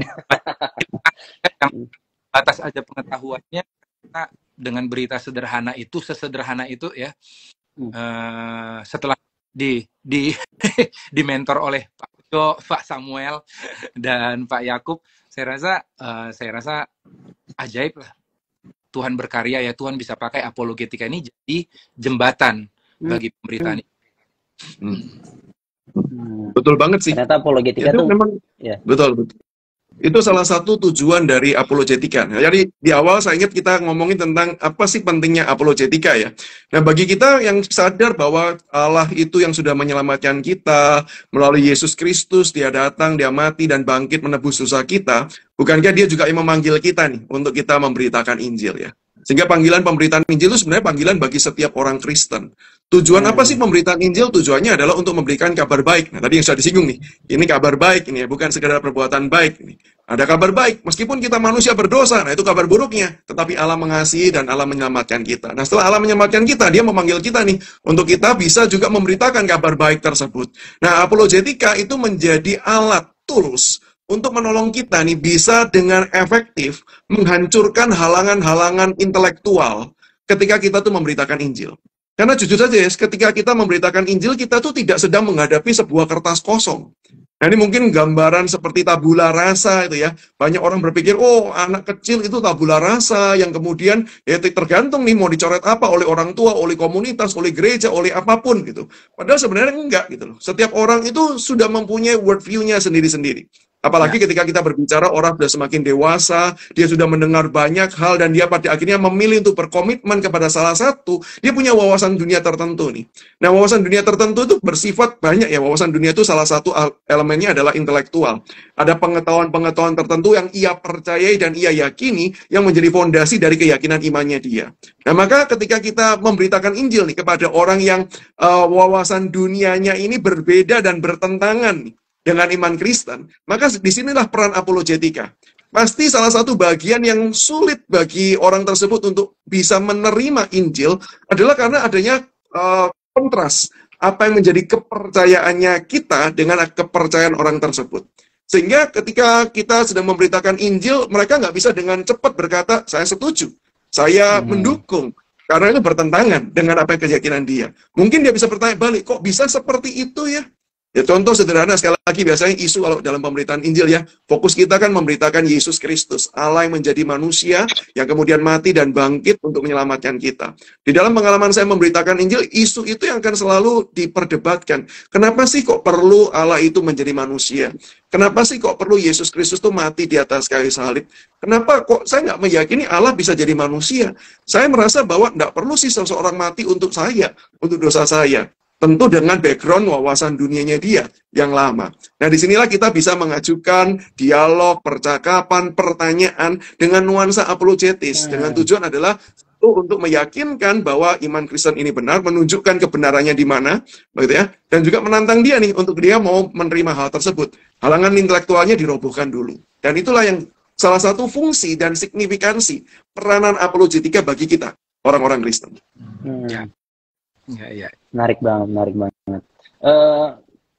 Yang atas aja pengetahuannya, kita dengan berita sederhana itu, sesederhana itu ya, setelah di mentor oleh Pak Jo, Pak Samuel dan Pak Yakub, saya rasa ajaib lah. Tuhan berkarya ya, Tuhan bisa pakai apologetika ini jadi jembatan bagi pemberitaan ini. Betul banget sih. Ternyata apologetika itu tuh memang ya. betul. Itu salah satu tujuan dari apologetika. Nah, jadi di awal saya ingat kita ngomongin tentang apa sih pentingnya apologetika ya. Nah, bagi kita yang sadar bahwa Allah itu yang sudah menyelamatkan kita melalui Yesus Kristus, dia datang, dia mati dan bangkit menebus dosa kita, bukankah dia juga yang memanggil kita nih untuk kita memberitakan Injil ya. Sehingga panggilan pemberitaan Injil itu sebenarnya panggilan bagi setiap orang Kristen. Tujuan apa sih pemberitaan Injil? Tujuannya adalah untuk memberikan kabar baik. Nah, tadi yang sudah disinggung nih, ini kabar baik ini ya, bukan sekedar perbuatan baik. Nih. Ada kabar baik, meskipun kita manusia berdosa, nah itu kabar buruknya. Tetapi Allah mengasihi dan Allah menyelamatkan kita. Nah, setelah Allah menyelamatkan kita, dia memanggil kita nih, untuk kita bisa juga memberitakan kabar baik tersebut. Nah, apologetika itu menjadi alat, tools, untuk menolong kita nih bisa dengan efektif menghancurkan halangan-halangan intelektual ketika kita tuh memberitakan Injil. Karena jujur saja ya, ketika kita memberitakan Injil, kita tuh tidak sedang menghadapi sebuah kertas kosong. Nah, ini mungkin gambaran seperti tabula rasa itu ya. Banyak orang berpikir, oh anak kecil itu tabula rasa yang kemudian ya tergantung nih mau dicoret apa oleh orang tua, oleh komunitas, oleh gereja, oleh apapun gitu. Padahal sebenarnya enggak gitu loh. Setiap orang itu sudah mempunyai worldview-nya sendiri-sendiri. Apalagi ketika kita berbicara orang sudah semakin dewasa, dia sudah mendengar banyak hal dan dia pada akhirnya memilih untuk berkomitmen kepada salah satu, dia punya wawasan dunia tertentu nih. Nah, wawasan dunia tertentu itu bersifat banyak ya. Wawasan dunia itu salah satu elemennya adalah intelektual. Ada pengetahuan-pengetahuan tertentu yang ia percayai dan ia yakini yang menjadi fondasi dari keyakinan imannya dia. Nah, maka ketika kita memberitakan Injil nih kepada orang yang wawasan dunianya ini berbeda dan bertentangan nih dengan iman Kristen, maka disinilah peran apologetika. Pasti salah satu bagian yang sulit bagi orang tersebut untuk bisa menerima Injil adalah karena adanya kontras apa yang menjadi kepercayaannya kita dengan kepercayaan orang tersebut. Sehingga ketika kita sedang memberitakan Injil, mereka nggak bisa dengan cepat berkata, saya setuju, saya mendukung, karena itu bertentangan dengan apa yang keyakinan dia. Mungkin dia bisa bertanya balik, kok bisa seperti itu ya? Ya, contoh sederhana sekali lagi, biasanya isu kalau dalam pemberitaan Injil ya, fokus kita kan memberitakan Yesus Kristus, Allah yang menjadi manusia, yang kemudian mati dan bangkit untuk menyelamatkan kita. Di dalam pengalaman saya memberitakan Injil, isu itu yang akan selalu diperdebatkan. Kenapa sih kok perlu Allah itu menjadi manusia? Kenapa sih kok perlu Yesus Kristus itu mati di atas kayu salib? Kenapa kok saya nggak meyakini Allah bisa jadi manusia? Saya merasa bahwa nggak perlu sih seseorang mati untuk saya, untuk dosa saya. Tentu dengan background wawasan dunianya dia yang lama. Nah, disinilah kita bisa mengajukan dialog, percakapan, pertanyaan dengan nuansa apologetis. Dengan tujuan adalah untuk meyakinkan bahwa iman Kristen ini benar, menunjukkan kebenarannya di mana, begitu ya, dan juga menantang dia nih untuk dia mau menerima hal tersebut. Halangan intelektualnya dirobohkan dulu. Dan itulah yang salah satu fungsi dan signifikansi peranan apologetika bagi kita, orang-orang Kristen. Ya. Menarik banget, menarik banget.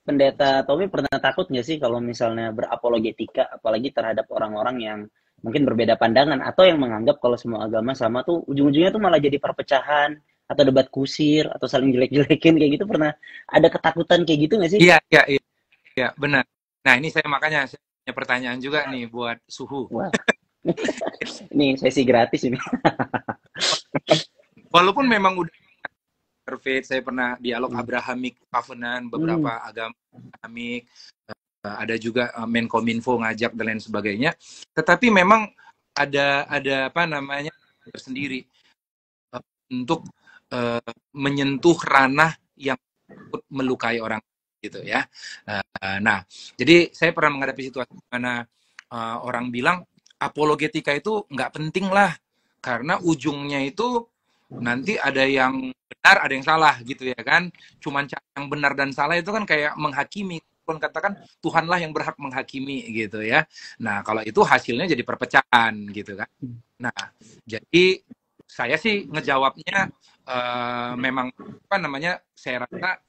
Pendeta Tommy pernah takut nggak sih kalau misalnya berapologetika, apalagi terhadap orang-orang yang mungkin berbeda pandangan, atau yang menganggap kalau semua agama sama tuh ujung-ujungnya tuh malah jadi perpecahan, atau debat kusir, atau saling jelek-jelekin kayak gitu, pernah ada ketakutan kayak gitu nggak sih? Iya, benar. Nah, ini saya punya pertanyaan juga nih buat Suhu. Wah. Ini sesi gratis ini. Walaupun memang udah saya pernah dialog Abrahamic Covenant, beberapa agama Abrahamic, ada juga Menkominfo ngajak dan lain sebagainya. Tetapi memang ada apa namanya tersendiri untuk menyentuh ranah yang melukai orang gitu ya. Nah, jadi saya pernah menghadapi situasi di mana orang bilang apologetika itu nggak penting lah karena ujungnya itu nanti ada yang benar, ada yang salah gitu ya kan. Cuman yang benar dan salah itu kan kayak menghakimi. Pun katakan Tuhanlah yang berhak menghakimi gitu ya. Nah, kalau itu hasilnya jadi perpecahan gitu kan. Nah, jadi saya sih ngejawabnya memang apa namanya, saya rasa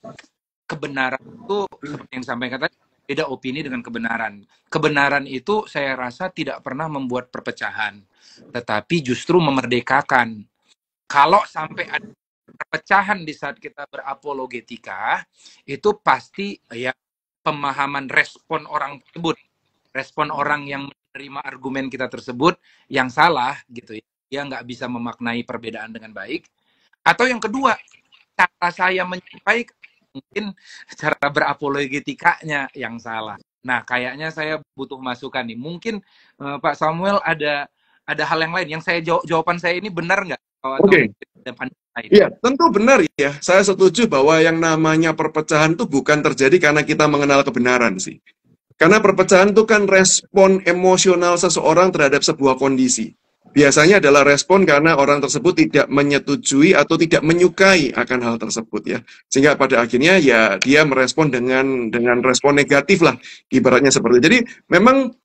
kebenaran itu seperti yang disampaikan tadi, beda opini dengan kebenaran. Kebenaran itu saya rasa tidak pernah membuat perpecahan, tetapi justru memerdekakan. Kalau sampai ada perpecahan di saat kita berapologetika, itu pasti ya pemahaman respon orang tersebut, respon orang yang menerima argumen kita tersebut yang salah gitu ya. Dia nggak bisa memaknai perbedaan dengan baik. Atau yang kedua, cara saya menyampaikan mungkin cara berapologetikanya yang salah. Nah, kayaknya saya butuh masukan nih. Mungkin Pak Samuel ada hal yang lain yang saya jawaban saya ini benar nggak? Oke. Iya, tentu benar ya. Saya setuju bahwa yang namanya perpecahan itu bukan terjadi karena kita mengenal kebenaran sih. Karena perpecahan itu kan respon emosional seseorang terhadap sebuah kondisi. Biasanya adalah respon karena orang tersebut tidak menyetujui atau tidak menyukai akan hal tersebut ya. Sehingga pada akhirnya ya dia merespon dengan respon negatif lah, ibaratnya seperti itu. Jadi memang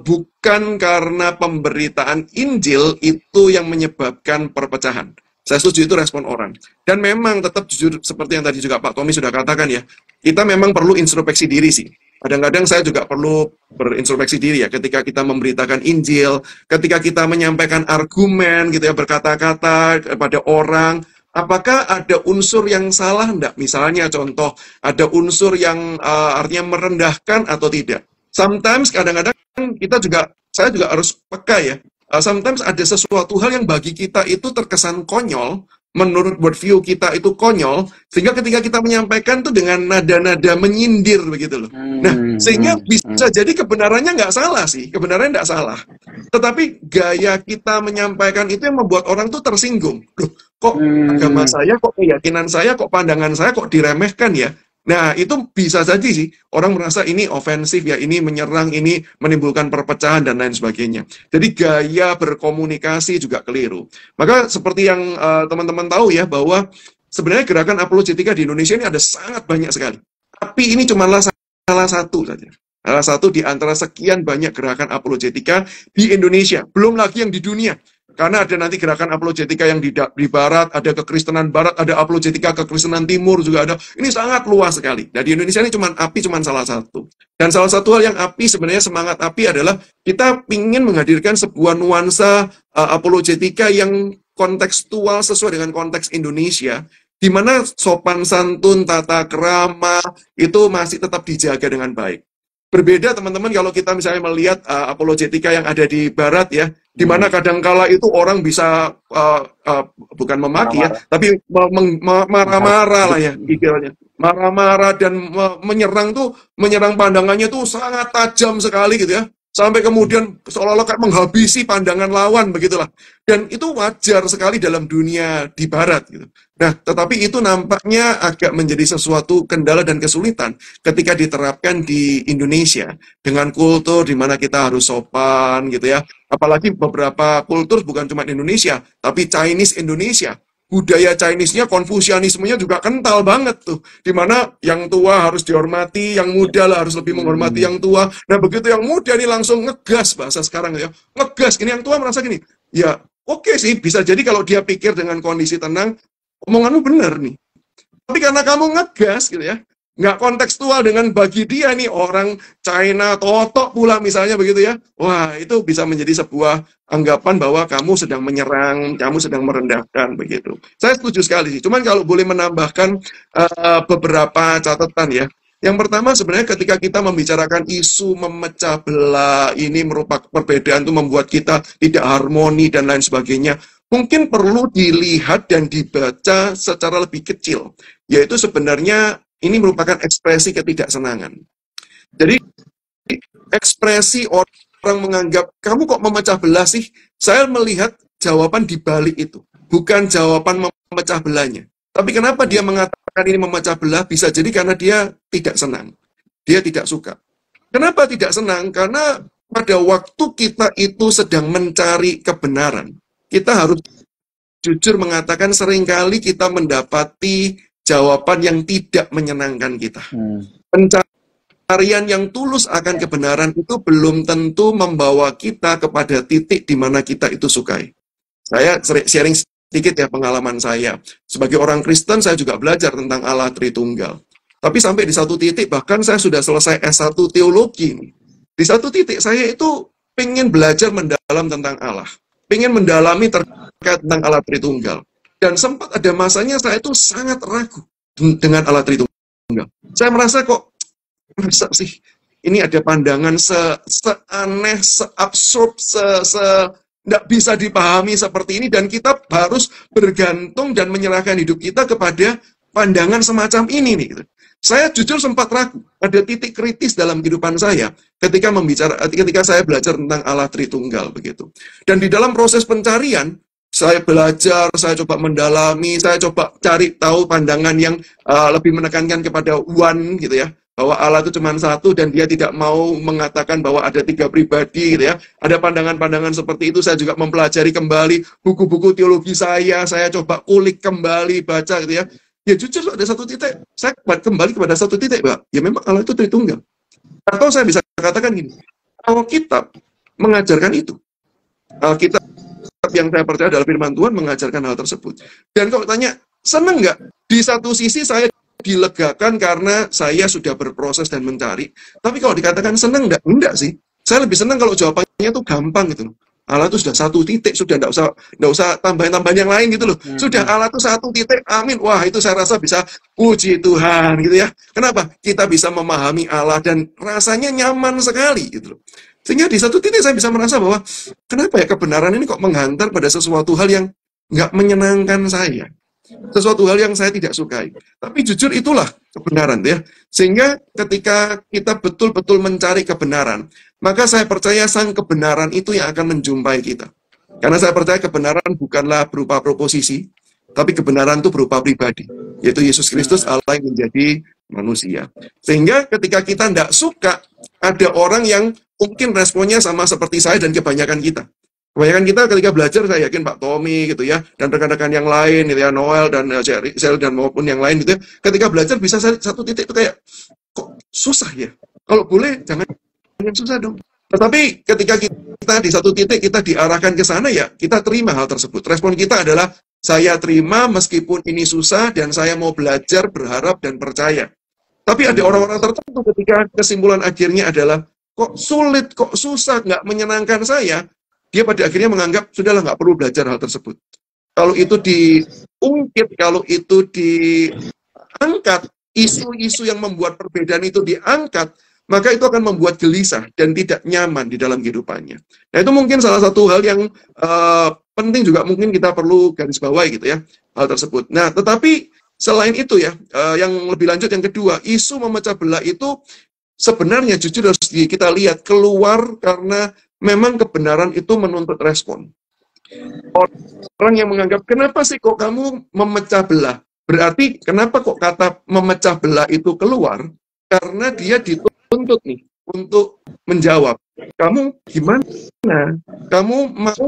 bukan karena pemberitaan Injil itu yang menyebabkan perpecahan. Saya setuju itu respon orang. Dan memang tetap jujur seperti yang tadi juga Pak Tommy sudah katakan ya, kita memang perlu introspeksi diri sih. Kadang-kadang saya juga perlu berintrospeksi diri ya, ketika kita memberitakan Injil, ketika kita menyampaikan argumen gitu ya, berkata-kata kepada orang, apakah ada unsur yang salah enggak? Misalnya contoh, ada unsur yang artinya merendahkan atau tidak. Sometimes kadang-kadang saya juga harus peka ya. Sometimes ada sesuatu hal yang bagi kita itu terkesan konyol, menurut worldview kita itu konyol, sehingga ketika kita menyampaikan tuh dengan nada-nada menyindir begitu loh. Nah, sehingga bisa jadi kebenarannya nggak salah sih, kebenarannya nggak salah. Tetapi gaya kita menyampaikan itu yang membuat orang tuh tersinggung. Loh, kok agama saya, kok keyakinan saya, kok pandangan saya kok diremehkan ya? Nah, itu bisa saja sih, orang merasa ini ofensif ya, ini menyerang, ini menimbulkan perpecahan dan lain sebagainya. Jadi gaya berkomunikasi juga keliru. Maka seperti yang teman-teman tahu ya, bahwa sebenarnya gerakan apologetika di Indonesia ini ada sangat banyak sekali. Tapi ini cuma salah satu saja. Salah satu di antara sekian banyak gerakan apologetika di Indonesia. Belum lagi yang di dunia. Karena ada nanti gerakan apologetika yang di barat, ada kekristenan barat, ada apologetika kekristenan timur juga ada. Ini sangat luas sekali. Nah, di Indonesia ini API cuma salah satu. Dan salah satu hal yang API, sebenarnya semangat API adalah kita ingin menghadirkan sebuah nuansa apologetika yang kontekstual sesuai dengan konteks Indonesia. di mana sopan santun, tata krama itu masih tetap dijaga dengan baik. Berbeda teman-teman kalau kita misalnya melihat apologetika yang ada di barat ya, di mana kadangkala itu orang bisa bukan memaki ya, tapi marah-marah lah ya, istilahnya. Marah-marah dan menyerang pandangannya tuh sangat tajam sekali gitu ya. Sampai kemudian seolah-olah kayak menghabisi pandangan lawan begitulah. Dan itu wajar sekali dalam dunia di barat gitu. Nah, tetapi itu nampaknya agak menjadi sesuatu kendala dan kesulitan ketika diterapkan di Indonesia dengan kultur di mana kita harus sopan gitu ya. Apalagi beberapa kultur bukan cuma Indonesia, tapi Chinese Indonesia. Budaya Chinese-nya, Konfusianismenya juga kental banget tuh. Dimana yang tua harus dihormati, yang muda lah harus lebih menghormati yang tua. Nah begitu yang muda nih langsung ngegas bahasa sekarang ya. Ngegas, gini yang tua merasa gini. Ya oke sih, bisa jadi kalau dia pikir dengan kondisi tenang, omonganmu benar nih. Tapi karena kamu ngegas gitu ya, nggak kontekstual dengan bagi dia nih orang China totok pula misalnya begitu ya. Wah itu bisa menjadi sebuah anggapan bahwa kamu sedang menyerang, kamu sedang merendahkan begitu. Saya setuju sekali sih. Cuman kalau boleh menambahkan beberapa catatan ya. Yang pertama sebenarnya ketika kita membicarakan isu memecah belah, ini merupakan perbedaan itu membuat kita tidak harmoni dan lain sebagainya. Mungkin perlu dilihat dan dibaca secara lebih kecil. Yaitu sebenarnya ini merupakan ekspresi ketidaksenangan. Jadi ekspresi orang menganggap kamu kok memecah belah sih? Saya melihat jawaban di balik itu, bukan jawaban memecah belahnya. Tapi kenapa dia mengatakan ini memecah belah? Bisa jadi karena dia tidak senang, dia tidak suka. Kenapa tidak senang? Karena pada waktu kita itu sedang mencari kebenaran, kita harus jujur mengatakan seringkali kita mendapati jawaban yang tidak menyenangkan kita. Pencarian yang tulus akan kebenaran itu belum tentu membawa kita kepada titik di mana kita itu sukai. Saya sharing sedikit ya pengalaman saya. Sebagai orang Kristen saya juga belajar tentang Allah Tritunggal. Tapi sampai di satu titik bahkan saya sudah selesai S1 teologi. Di satu titik saya itu pengen belajar mendalam tentang Allah. Pengen mendalami terkait tentang Allah Tritunggal. Dan sempat ada masanya saya itu sangat ragu dengan Allah Tritunggal. Saya merasa kok, masa sih ini ada pandangan seaneh, seabsurd, tidak bisa dipahami seperti ini, dan kita harus bergantung dan menyerahkan hidup kita kepada pandangan semacam ini nih. Gitu. Saya jujur sempat ragu, ada titik kritis dalam kehidupan saya ketika saya belajar tentang Allah Tritunggal begitu. Dan di dalam proses pencarian, saya belajar, saya coba mendalami, saya coba cari tahu pandangan yang lebih menekankan kepada one gitu ya. Bahwa Allah itu cuma satu dan dia tidak mau mengatakan bahwa ada tiga pribadi gitu ya. Ada pandangan-pandangan seperti itu, saya juga mempelajari kembali buku-buku teologi saya coba kulik kembali, baca gitu ya. Ya jujur ada satu titik, saya kembali kepada satu titik, Pak. Ya memang Allah itu Tritunggal. Atau saya bisa katakan gini, Alkitab mengajarkan itu. Alkitab yang saya percaya adalah firman Tuhan mengajarkan hal tersebut. Dan kalau tanya, senang nggak? Di satu sisi saya dilegakan karena saya sudah berproses dan mencari. Tapi kalau dikatakan senang enggak sih. Saya lebih senang kalau jawabannya tuh gampang gitu loh. Allah itu sudah satu titik, sudah enggak usah tambahin-tambahin yang lain gitu loh. Sudah Allah itu satu titik, amin. Wah, itu saya rasa bisa puji Tuhan gitu ya. Kenapa? Kita bisa memahami Allah dan rasanya nyaman sekali gitu loh. Sehingga di satu titik saya bisa merasa bahwa kenapa ya kebenaran ini kok menghantar pada sesuatu hal yang nggak menyenangkan saya. Sesuatu hal yang saya tidak sukai. Tapi jujur itulah kebenaran ya. Sehingga ketika kita betul-betul mencari kebenaran, maka saya percaya sang kebenaran itu yang akan menjumpai kita. Karena saya percaya kebenaran bukanlah berupa proposisi, tapi kebenaran itu berupa pribadi. Yaitu Yesus Kristus Allah yang menjadi manusia. Sehingga ketika kita tidak suka, ada orang yang mungkin responnya sama seperti saya dan kebanyakan kita. Kebanyakan kita ketika belajar, saya yakin Pak Tommy gitu ya, dan rekan-rekan yang lain gitu ya, Noel dan Sel dan maupun yang lain gitu ya, ketika belajar bisa satu titik itu kayak, kok susah ya? Kalau boleh jangan susah dong. Tetapi ketika kita di satu titik kita diarahkan ke sana ya, kita terima hal tersebut. Respon kita adalah, saya terima meskipun ini susah dan saya mau belajar, berharap dan percaya. Tapi ada orang-orang tertentu ketika kesimpulan akhirnya adalah, kok sulit, kok susah, nggak menyenangkan saya, dia pada akhirnya menganggap, sudahlah nggak perlu belajar hal tersebut. Kalau itu diungkit, kalau itu diangkat, isu-isu yang membuat perbedaan itu diangkat, maka itu akan membuat gelisah dan tidak nyaman di dalam kehidupannya. Nah, itu mungkin salah satu hal yang penting juga mungkin kita perlu garis bawahi gitu ya, hal tersebut. Nah, tetapi selain itu ya, yang lebih lanjut yang kedua, isu memecah belah itu sebenarnya jujur harus kita lihat keluar karena memang kebenaran itu menuntut respon. Orang yang menganggap, kenapa sih kok kamu memecah belah? Berarti kenapa kok kata memecah belah itu keluar? Karena dia dituntut nih untuk menjawab. Kamu gimana? Kamu mau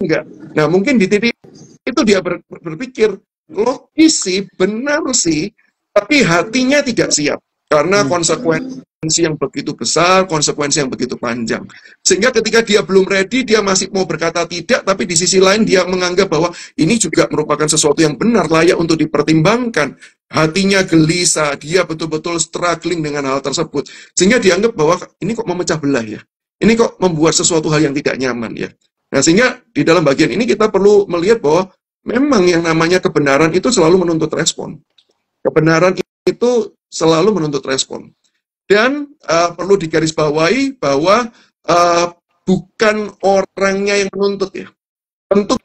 enggak? Nah, mungkin di titik itu dia berpikir, logis sih, benar sih, tapi hatinya tidak siap. Karena konsekuensi yang begitu besar, konsekuensi yang begitu panjang. Sehingga ketika dia belum ready, dia masih mau berkata tidak, tapi di sisi lain dia menganggap bahwa ini juga merupakan sesuatu yang benar, layak untuk dipertimbangkan. Hatinya gelisah, dia betul-betul struggling dengan hal tersebut. Sehingga dianggap bahwa ini kok memecah belah ya. Ini kok membuat sesuatu hal yang tidak nyaman ya. Nah, sehingga di dalam bagian ini kita perlu melihat bahwa memang yang namanya kebenaran itu selalu menuntut respon. Kebenaran itu selalu menuntut respon. Dan perlu digarisbawahi bahwa bukan orangnya yang menuntut ya. Tentu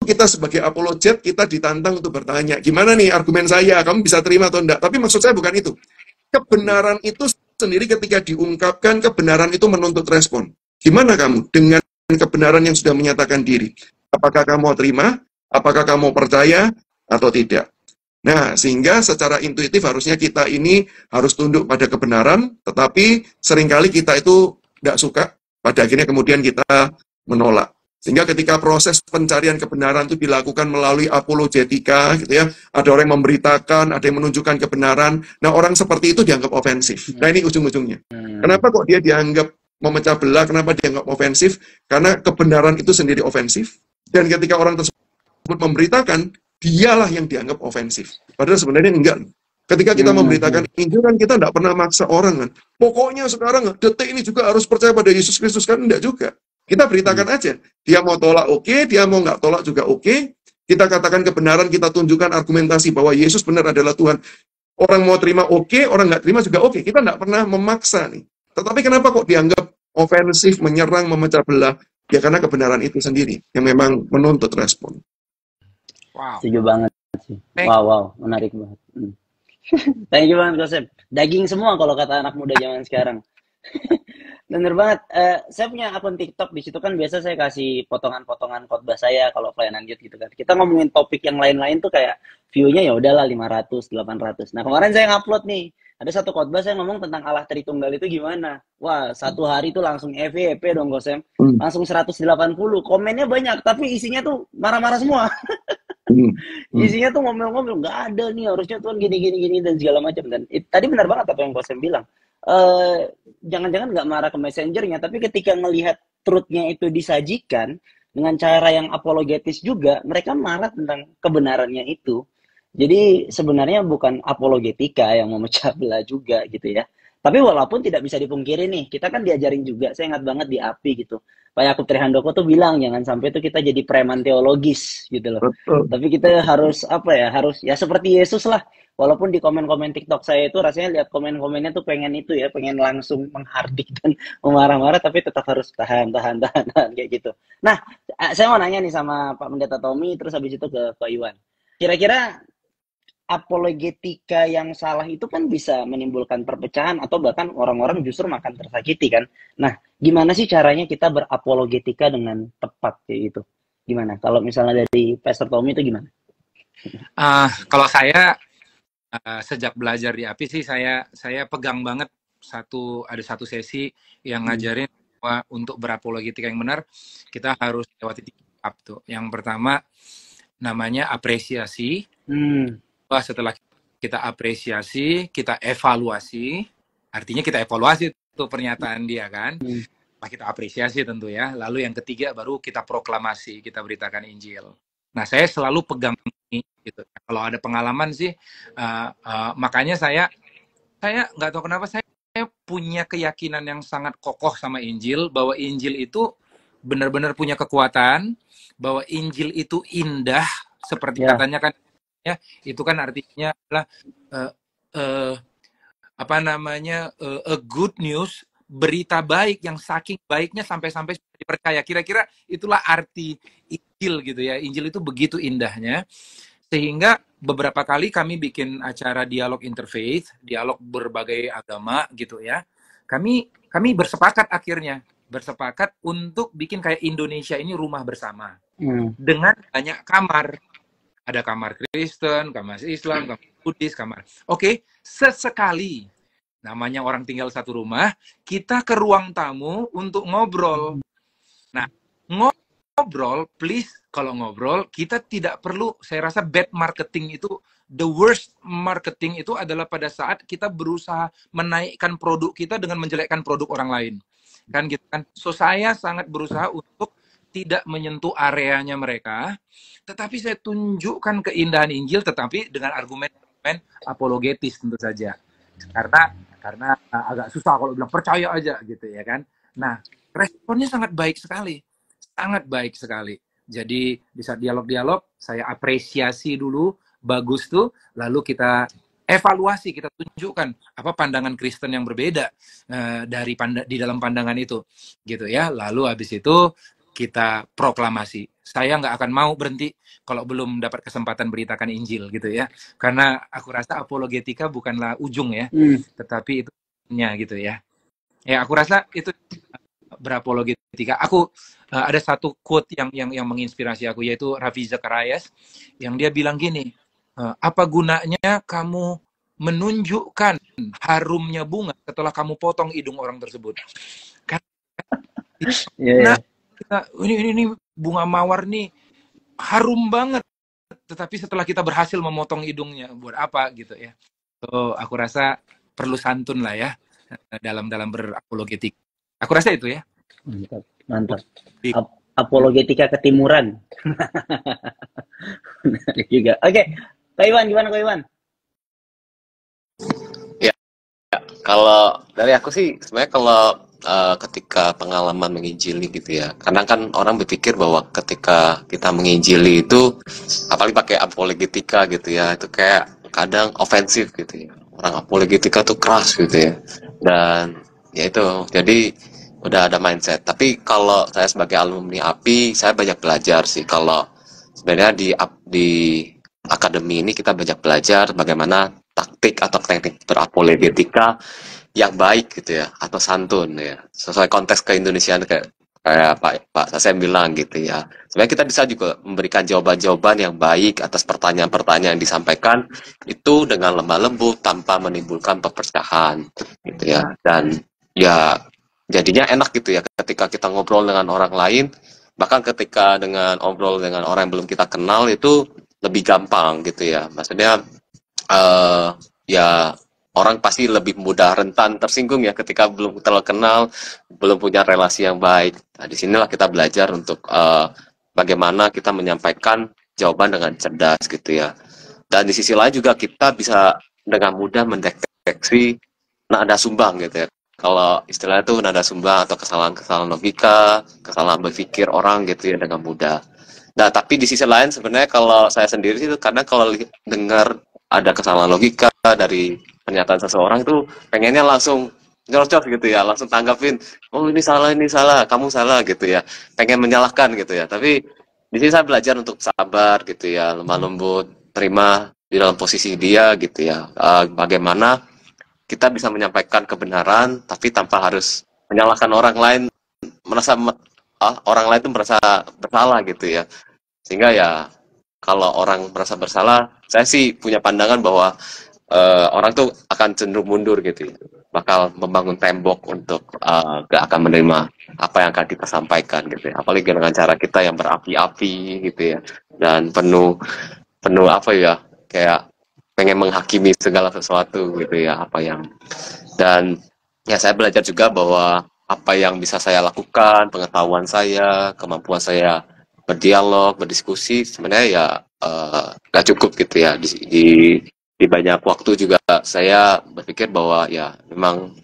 kita sebagai apologet, kita ditantang untuk bertanya, gimana nih argumen saya, kamu bisa terima atau enggak? Tapi maksud saya bukan itu. Kebenaran itu sendiri ketika diungkapkan, kebenaran itu menuntut respon. Gimana kamu dengan kebenaran yang sudah menyatakan diri? Apakah kamu mau terima? Apakah kamu percaya atau tidak? Nah, sehingga secara intuitif harusnya kita ini harus tunduk pada kebenaran, tetapi seringkali kita itu tidak suka, pada akhirnya kemudian kita menolak. Sehingga ketika proses pencarian kebenaran itu dilakukan melalui apologetika, gitu ya, ada orang yang memberitakan, ada yang menunjukkan kebenaran, nah orang seperti itu dianggap ofensif. Nah, ini ujung-ujungnya. Kenapa kok dia dianggap memecah belah, kenapa dianggap ofensif? Karena kebenaran itu sendiri ofensif, dan ketika orang tersebut memberitakan, dialah yang dianggap ofensif. Padahal sebenarnya enggak. Ketika kita memberitakan Injil kan kita tidak pernah maksa orang kan. Pokoknya sekarang detik ini juga harus percaya pada Yesus Kristus, kan enggak juga. Kita beritakan aja. Dia mau tolak oke, dia mau nggak tolak juga oke. Kita katakan kebenaran, kita tunjukkan argumentasi bahwa Yesus benar adalah Tuhan. Orang mau terima oke, orang nggak terima juga oke. Kita nggak pernah memaksa nih. Tetapi kenapa kok dianggap ofensif, menyerang, memecah belah? Ya karena kebenaran itu sendiri yang memang menuntut respon. Wow. Setuju banget sih. Wow, menarik banget. Thank you banget, Joseph. Daging semua kalau kata anak muda zaman sekarang. Bener banget. Saya punya akun TikTok, di situ kan biasa saya kasih potongan-potongan khotbah saya kalau pelayanan youth gitu kan. Kita ngomongin topik yang lain-lain tuh kayak view-nya ya udahlah 500, 800. Nah, kemarin saya ngupload nih. Ada satu khotbah saya ngomong tentang Allah Tritunggal itu gimana. Wah, satu hari tuh langsung FYP dong, Gosem. Langsung 180. Komennya banyak, tapi isinya tuh marah-marah semua. Isinya tuh ngomel-ngomel, nggak ada nih, harusnya Tuhan gini dan segala macam. Dan tadi benar banget apa yang Gosem bilang. Jangan-jangan nggak marah ke messengernya, tapi ketika melihat truthnya itu disajikan dengan cara yang apologetis juga, mereka marah tentang kebenarannya itu. Jadi sebenarnya bukan apologetika yang memecah belah juga gitu ya. Tapi walaupun tidak bisa dipungkiri nih, kita kan diajarin juga, saya ingat banget di API gitu. Pak Yakub Trihandoko tuh bilang jangan sampai tuh kita jadi preman teologis gitu loh. Betul. Tapi kita harus harus ya seperti Yesus lah. Walaupun di komen-komen TikTok saya itu rasanya lihat komen-komennya tuh pengen itu ya, pengen langsung menghardik dan memarah-marah, tapi tetap harus tahan kayak gitu. Nah, saya mau nanya nih sama Pak Pendeta Tommy, terus habis itu ke Pak Iwan. Kira-kira apologetika yang salah itu kan bisa menimbulkan perpecahan atau bahkan orang-orang justru makan tersakiti kan. Nah, gimana sih caranya kita berapologetika dengan tepat kayak gitu? Gimana? Kalau misalnya dari Pastor Tommy itu gimana? Kalau saya sejak belajar di API sih saya pegang banget ada satu sesi yang ngajarin bahwa untuk berapologetika yang benar kita harus lewati 3 tahap tuh. Yang pertama namanya apresiasi. Setelah kita apresiasi, kita evaluasi, artinya kita evaluasi itu pernyataan dia kan. Kita apresiasi tentu ya. Lalu yang ketiga baru kita proklamasi, kita beritakan Injil. Nah, saya selalu pegang ini gitu. Kalau ada pengalaman sih, makanya saya nggak tahu kenapa saya punya keyakinan yang sangat kokoh sama Injil, bahwa Injil itu benar-benar punya kekuatan, bahwa Injil itu indah, seperti katanya kan ya, itu kan artinya adalah eh, eh, apa namanya a good news, berita baik yang saking baiknya sampai-sampai dipercaya. Kira-kira itulah arti Injil gitu ya. Injil itu begitu indahnya sehingga beberapa kali kami bikin acara dialog interfaith, dialog berbagai agama gitu ya. Kami bersepakat akhirnya bersepakat untuk bikin kayak Indonesia ini rumah bersama dengan banyak kamar. Ada kamar Kristen, kamar Islam, kamar Buddhis, kamar. Oke, sesekali namanya orang tinggal satu rumah, kita ke ruang tamu untuk ngobrol. Nah, ngobrol, please, kalau ngobrol, kita tidak perlu, saya rasa bad marketing itu, the worst marketing itu adalah pada saat kita berusaha menaikkan produk kita dengan menjelekkan produk orang lain. Kan gitu kan. So, saya sangat berusaha untuk tidak menyentuh areanya mereka, tetapi saya tunjukkan keindahan Injil, tetapi dengan argumen-argumen apologetis tentu saja. Karena agak susah kalau bilang percaya aja gitu ya kan. Nah, responnya sangat baik sekali. Sangat baik sekali. Jadi di saat dialog-dialog saya apresiasi dulu, bagus tuh, lalu kita evaluasi, kita tunjukkan apa pandangan Kristen yang berbeda di dalam pandangan itu gitu ya. Lalu habis itu kita proklamasi. Saya nggak akan mau berhenti kalau belum dapat kesempatan beritakan Injil gitu ya. Karena aku rasa apologetika bukanlah ujung ya, tetapi itu gitu ya. Ya aku rasa itu berapologetika. Aku ada satu quote yang menginspirasi aku, yaitu Ravi Zacharias yang dia bilang gini, apa gunanya kamu menunjukkan harumnya bunga setelah kamu potong hidung orang tersebut? Karena ini bunga mawar nih harum banget, tetapi setelah kita berhasil memotong hidungnya, buat apa gitu ya. So aku rasa perlu santun lah ya dalam berapologetik. Aku rasa itu ya. Mantap. Apologetika ketimuran. Juga. Oke. Kak Iwan, gimana Kak Iwan? Ya, kalau dari aku sih sebenarnya kalau ketika pengalaman menginjili gitu ya, kadang kan orang berpikir bahwa ketika kita menginjili itu, apalagi pakai apologetika gitu ya, itu kayak kadang ofensif gitu ya. Orang apologetika tuh keras gitu ya, dan ya itu, jadi udah ada mindset. Tapi kalau saya sebagai alumni API, saya banyak belajar sih. Kalau sebenarnya di akademi ini kita banyak belajar bagaimana taktik atau teknik berapologetika yang baik gitu ya, atau santun ya, sesuai konteks keindonesiaan kayak Pak saya bilang gitu ya. Sebenarnya kita bisa juga memberikan jawaban-jawaban yang baik atas pertanyaan-pertanyaan yang disampaikan itu dengan lemah lembut tanpa menimbulkan perpecahan gitu ya. Dan ya jadinya enak gitu ya ketika kita ngobrol dengan orang lain, bahkan ketika ngobrol dengan orang yang belum kita kenal itu lebih gampang gitu ya. Maksudnya ya orang pasti lebih mudah rentan tersinggung ya ketika belum terlalu kenal, belum punya relasi yang baik. Nah, disinilah kita belajar untuk bagaimana kita menyampaikan jawaban dengan cerdas gitu ya. Dan di sisi lain juga kita bisa dengan mudah mendeteksi nada sumbang gitu ya. Kalau istilahnya itu nada sumbang atau kesalahan-kesalahan logika, kesalahan berpikir orang gitu ya dengan mudah. Nah, tapi di sisi lain sebenarnya kalau saya sendiri itu kadang kalau dengar ada kesalahan logika dari pernyataan seseorang itu pengennya langsung nyerocos gitu ya, langsung tanggapin, oh ini salah, kamu salah gitu ya, pengen menyalahkan gitu ya. Tapi di sini saya belajar untuk sabar gitu ya, lemah lembut, terima di dalam posisi dia gitu ya. Bagaimana kita bisa menyampaikan kebenaran tapi tanpa harus menyalahkan orang lain, orang lain itu merasa bersalah gitu ya. Sehingga ya kalau orang merasa bersalah, saya sih punya pandangan bahwa orang tuh akan cenderung mundur gitu ya. Bakal membangun tembok untuk gak akan menerima apa yang akan kita sampaikan gitu ya. Apalagi dengan cara kita yang berapi-api gitu ya, dan penuh apa ya, kayak pengen menghakimi segala sesuatu gitu ya, dan ya saya belajar juga bahwa apa yang bisa saya lakukan, pengetahuan saya, kemampuan saya berdialog, berdiskusi sebenarnya ya gak cukup gitu ya. Di banyak waktu juga saya berpikir bahwa ya memang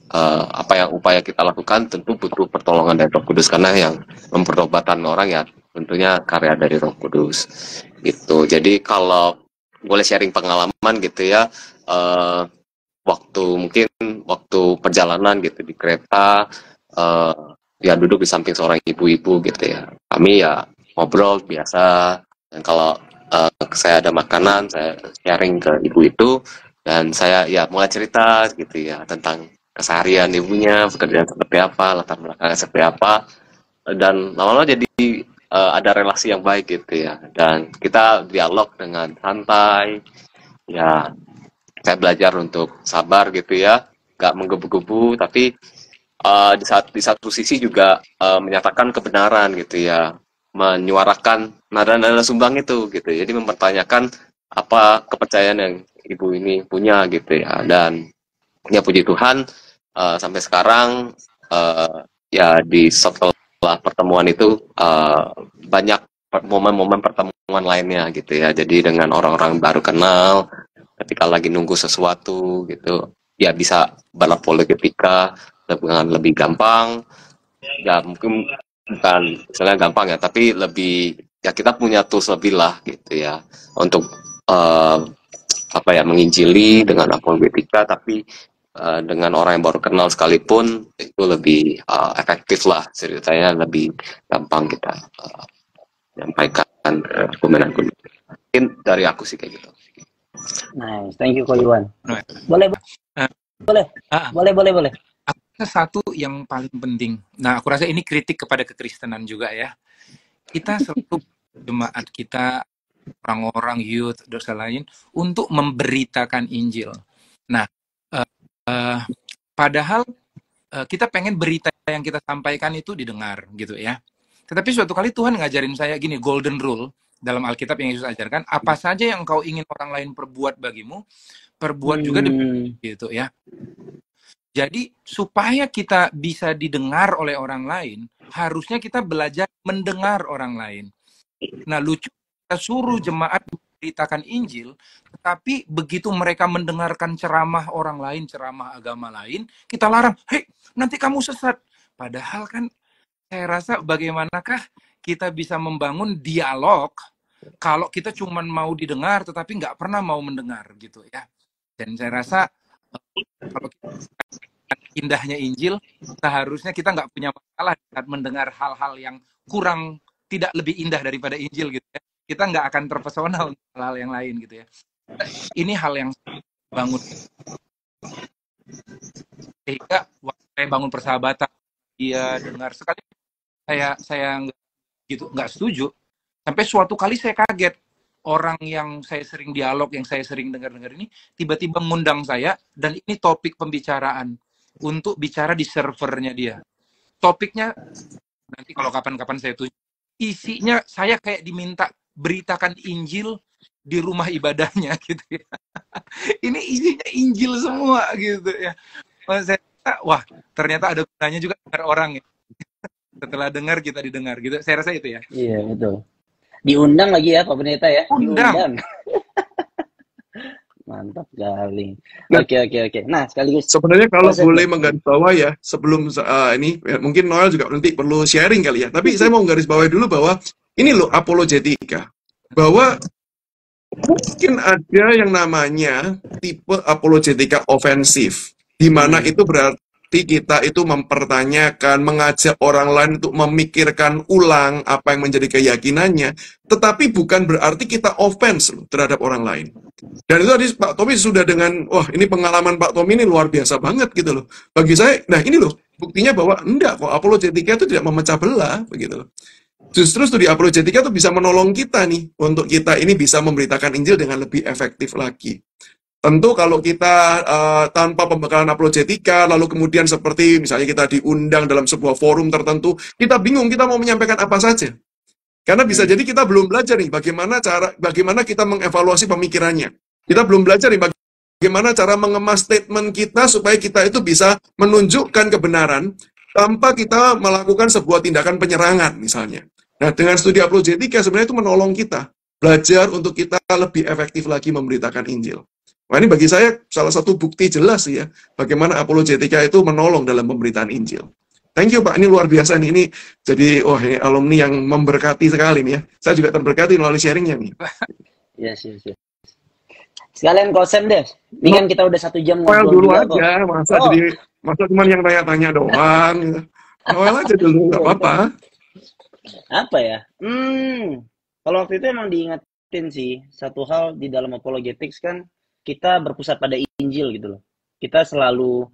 upaya kita lakukan tentu butuh pertolongan dari Roh Kudus, karena yang mempertobatan orang ya tentunya karya dari Roh Kudus gitu. Jadi kalau boleh sharing pengalaman gitu ya. Eh, waktu perjalanan gitu di kereta, eh, ya duduk di samping seorang ibu-ibu gitu ya. Kami ya ngobrol biasa, dan kalau saya ada makanan, saya sharing ke ibu itu, dan saya ya mulai cerita gitu ya tentang keseharian ibunya, pekerjaan seperti apa, latar belakangnya seperti apa, dan lama-lama jadi ada relasi yang baik gitu ya, dan kita dialog dengan santai ya. Saya belajar untuk sabar gitu ya, gak menggebu-gebu, tapi di satu sisi juga menyatakan kebenaran gitu ya, menyuarakan nada-nada sumbang itu gitu, jadi mempertanyakan apa kepercayaan yang ibu ini punya gitu ya. Dan ya puji Tuhan, sampai sekarang ya setelah pertemuan itu banyak momen-momen pertemuan lainnya gitu ya, jadi dengan orang-orang baru kenal ketika lagi nunggu sesuatu gitu ya, bisa berpolitika dengan lebih gampang. Ya mungkin bukan misalnya gampang ya, tapi lebih ya kita punya tools lebih lah gitu ya untuk apa ya, menginjili dengan apologetika, tapi dengan orang yang baru kenal sekalipun itu lebih efektif lah, ceritanya lebih gampang kita menyampaikan argumen-argumen. Mungkin dari aku sih kayak gitu. Nice, thank you Ko Iwan. Nah, Boleh, eh, boleh, ah, boleh. aku rasa satu yang paling penting. Nah, aku rasa ini kritik kepada kekristenan juga ya. Kita selalu jemaat kita, orang-orang youth dosa lain untuk memberitakan Injil. Nah, padahal kita pengen berita yang kita sampaikan itu didengar gitu ya. Tetapi suatu kali Tuhan ngajarin saya gini, golden rule dalam Alkitab yang Yesus ajarkan, apa saja yang kau ingin orang lain perbuat bagimu, perbuat juga gitu ya. Jadi supaya kita bisa didengar oleh orang lain, harusnya kita belajar mendengar orang lain. Nah, lucu, kita suruh jemaat memberitakan Injil, tetapi begitu mereka mendengarkan ceramah orang lain, ceramah agama lain, kita larang, hei, nanti kamu sesat. Padahal kan saya rasa bagaimanakah kita bisa membangun dialog kalau kita cuma mau didengar tetapi nggak pernah mau mendengar gitu ya. Dan saya rasa kalau indahnya Injil, seharusnya kita nggak punya masalah saat mendengar hal-hal yang kurang, tidak lebih indah daripada Injil gitu ya. Kita nggak akan terpesona untuk hal-hal yang lain gitu ya. Ini hal yang bangun, sehingga waktu saya bangun persahabatan, dia dengar sekali, saya nggak setuju. Sampai suatu kali saya kaget, orang yang saya sering dialog, yang saya sering dengar ini tiba-tiba mengundang saya, dan ini topik pembicaraan untuk bicara di servernya dia. Topiknya nanti kalau kapan-kapan saya tunjuk, isinya saya kayak diminta beritakan Injil di rumah ibadahnya gitu ya. Ini isinya Injil semua gitu ya. Saya, wah, ternyata ada gunanya juga dengar orang ya. Setelah dengar kita didengar gitu. Saya rasa itu ya. Iya, betul. Diundang lagi ya Pak Pendeta ya. Undang. Mantap sekali. Nah, Oke. Nah, sekaligus sebenarnya kalau konsep boleh nih. menggarisbawahi ya, sebelum ini ya, mungkin Noel juga nanti perlu sharing kali ya. Tapi saya mau menggarisbawahi dulu bahwa ini loh apologetika. Bahwa mungkin ada yang namanya tipe apologetika ofensif, di mana itu berarti kita itu mempertanyakan, mengajak orang lain untuk memikirkan ulang apa yang menjadi keyakinannya, tetapi bukan berarti kita offense loh terhadap orang lain. Dan itu tadi Pak Tommy sudah dengan, wah ini pengalaman Pak Tommy ini luar biasa banget gitu loh. Bagi saya, nah ini loh buktinya bahwa enggak kok, apologetika itu tidak memecah belah begitu loh. Justru studi apologetika itu bisa menolong kita nih, untuk kita ini bisa memberitakan Injil dengan lebih efektif lagi. Tentu kalau kita tanpa pembekalan apologetika, lalu kemudian seperti misalnya kita diundang dalam sebuah forum tertentu, kita bingung kita mau menyampaikan apa saja. Karena bisa jadi kita belum belajar nih bagaimana kita mengevaluasi pemikirannya. Kita belum belajar nih bagaimana cara mengemas statement kita supaya kita itu bisa menunjukkan kebenaran tanpa kita melakukan sebuah tindakan penyerangan misalnya. Nah, dengan studi apologetika sebenarnya itu menolong kita belajar untuk kita lebih efektif lagi memberitakan Injil. Wah, ini bagi saya salah satu bukti jelas ya, bagaimana apologetika itu menolong dalam pemberitaan Injil. Thank you Pak, ini luar biasa nih. Ini jadi, ini alumni yang memberkati sekali nih ya. Saya juga terberkati melalui sharingnya nih. Yes. Sekalian Kosem deh. Ini kan kita udah 1 jam Noel ngobrol dulu juga kok. aja, masa Oh, masa cuman yang tanya-tanya doang gitu. Noel aja dulu, nggak apa-apa. apa ya? Kalau waktu itu emang diingetin sih, satu hal di dalam apologetics kan kita berpusat pada Injil gitu loh. Kita selalu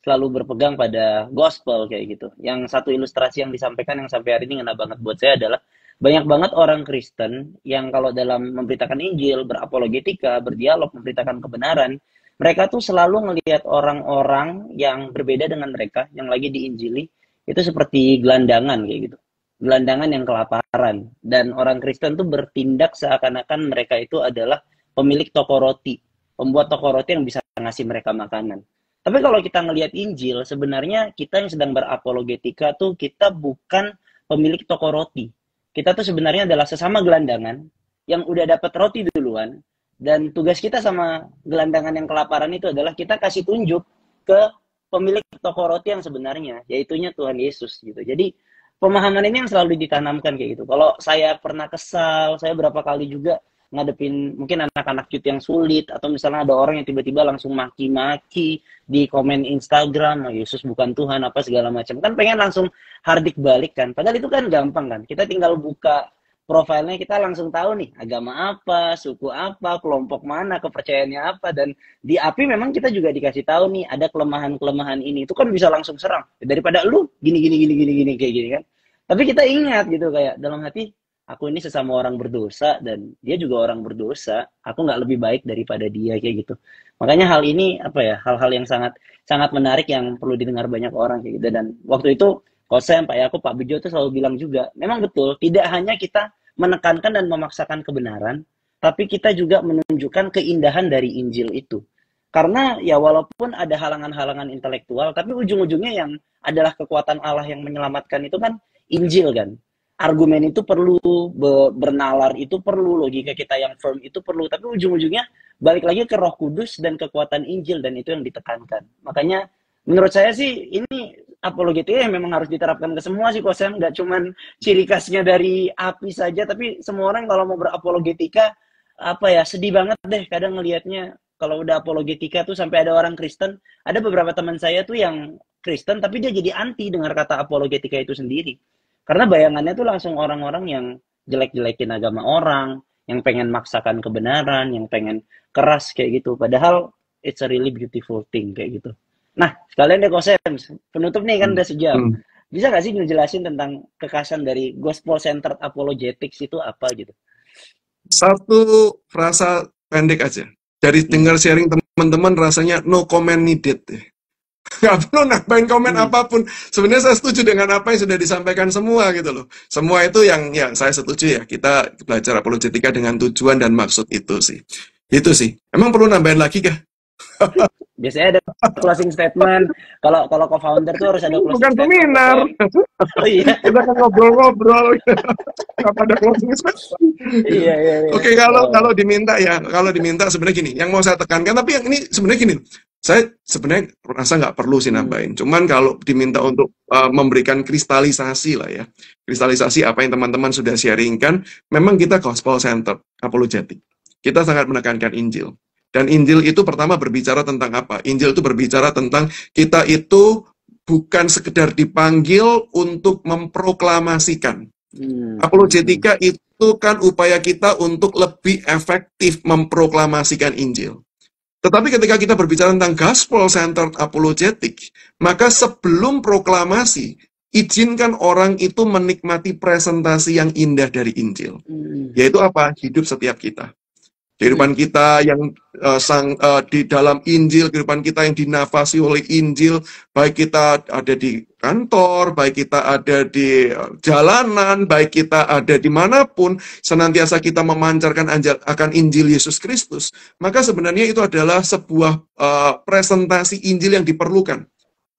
berpegang pada gospel kayak gitu. Yang satu ilustrasi yang disampaikan yang sampai hari ini ngena banget buat saya adalah banyak banget orang Kristen yang kalau dalam memberitakan Injil, berapologetika, berdialog, memberitakan kebenaran, mereka tuh selalu ngelihat orang-orang yang berbeda dengan mereka, yang lagi diinjili, itu seperti gelandangan kayak gitu. Gelandangan yang kelaparan. Dan orang Kristen tuh bertindak seakan-akan mereka itu adalah pemilik toko roti, pembuat toko roti yang bisa ngasih mereka makanan. Tapi kalau kita ngelihat Injil, sebenarnya kita yang sedang berapologetika tuh kita bukan pemilik toko roti. Kita tuh sebenarnya adalah sesama gelandangan yang udah dapat roti duluan, dan tugas kita sama gelandangan yang kelaparan itu adalah kita kasih tunjuk ke pemilik toko roti yang sebenarnya, yaitunya Tuhan Yesus gitu. Jadi pemahaman ini yang selalu ditanamkan kayak gitu. Kalau saya pernah kesal, saya berapa kali juga ngadepin mungkin anak-anak youth yang sulit, atau misalnya ada orang yang tiba-tiba langsung maki-maki di komen Instagram, oh, Yesus bukan Tuhan apa segala macam, kan pengen langsung hardik balik kan, padahal itu kan gampang kan, kita tinggal buka profilnya, kita langsung tahu nih agama apa, suku apa, kelompok mana, kepercayaannya apa. Dan di API memang kita juga dikasih tahu nih ada kelemahan-kelemahan ini, itu kan bisa langsung serang daripada lu gini kayak gini kan. Tapi kita ingat gitu, kayak dalam hati, aku ini sesama orang berdosa dan dia juga orang berdosa, aku nggak lebih baik daripada dia kayak gitu. Makanya hal ini apa ya, hal-hal yang sangat sangat menarik yang perlu didengar banyak orang kayak gitu. Dan waktu itu Kosem, Pak Yakub, Pak Bejo tuh selalu bilang juga, memang betul, tidak hanya kita menekankan dan memaksakan kebenaran, tapi kita juga menunjukkan keindahan dari Injil itu. Karena ya walaupun ada halangan-halangan intelektual, tapi ujung-ujungnya yang adalah kekuatan Allah yang menyelamatkan itu kan Injil kan. Argumen itu perlu, bernalar itu perlu, logika kita yang firm itu perlu, tapi ujung-ujungnya balik lagi ke Roh Kudus dan kekuatan Injil, dan itu yang ditekankan. Makanya menurut saya sih ini apologetika yang memang harus diterapkan ke semua sih Kosem, nggak cuman ciri khasnya dari API saja, tapi semua orang kalau mau berapologetika apa ya, sedih banget deh kadang ngelihatnya kalau udah apologetika tuh sampai ada orang Kristen, ada beberapa teman saya tuh yang Kristen tapi dia jadi anti dengar kata apologetika itu sendiri, karena bayangannya tuh langsung orang-orang yang jelek-jelekin agama orang, yang pengen maksakan kebenaran, yang pengen keras kayak gitu, padahal it's a really beautiful thing kayak gitu. Nah, sekalian deh Kosem, penutup nih kan udah sejam. Bisa nggak sih ngejelasin tentang kekhasan dari gospel-centered apologetics itu apa gitu? Satu frasa pendek aja. Dari dengar sharing teman-teman rasanya no comment needed. Nggak perlu nambahin komen apapun. Sebenarnya saya setuju dengan apa yang sudah disampaikan semua gitu loh. Semua itu yang ya saya setuju ya. Kita belajar apologetika dengan tujuan dan maksud itu sih. Itu sih. Emang perlu nambahin lagi kah? Biasanya ada closing statement. Kalau co-founder tuh harus ada closing bukan statement. seminar. Oh iya. Kita kan ngobrol-ngobrol. Nggak pada closing statement. Iya. Oke, kalau diminta sebenarnya gini, yang mau saya tekankan, tapi yang ini sebenarnya gini, saya sebenarnya rasa nggak perlu sih nambahin. Cuman kalau diminta untuk memberikan kristalisasi lah ya, kristalisasi apa yang teman-teman sudah sharingkan, memang kita gospel center, apologetic. Kita sangat menekankan Injil. Dan Injil itu pertama berbicara tentang apa? Injil itu berbicara tentang kita itu bukan sekedar dipanggil untuk memproklamasikan. Apologetika itu kan upaya kita untuk lebih efektif memproklamasikan Injil. Tetapi ketika kita berbicara tentang gospel-centered apologetic, maka sebelum proklamasi, izinkan orang itu menikmati presentasi yang indah dari Injil. Yaitu apa? Hidup setiap kita. Kehidupan kita yang di dalam Injil, kehidupan kita yang dinafasi oleh Injil, baik kita ada di kantor, baik kita ada di jalanan, baik kita ada dimanapun, senantiasa kita memancarkan akan Injil Yesus Kristus, maka sebenarnya itu adalah sebuah presentasi Injil yang diperlukan.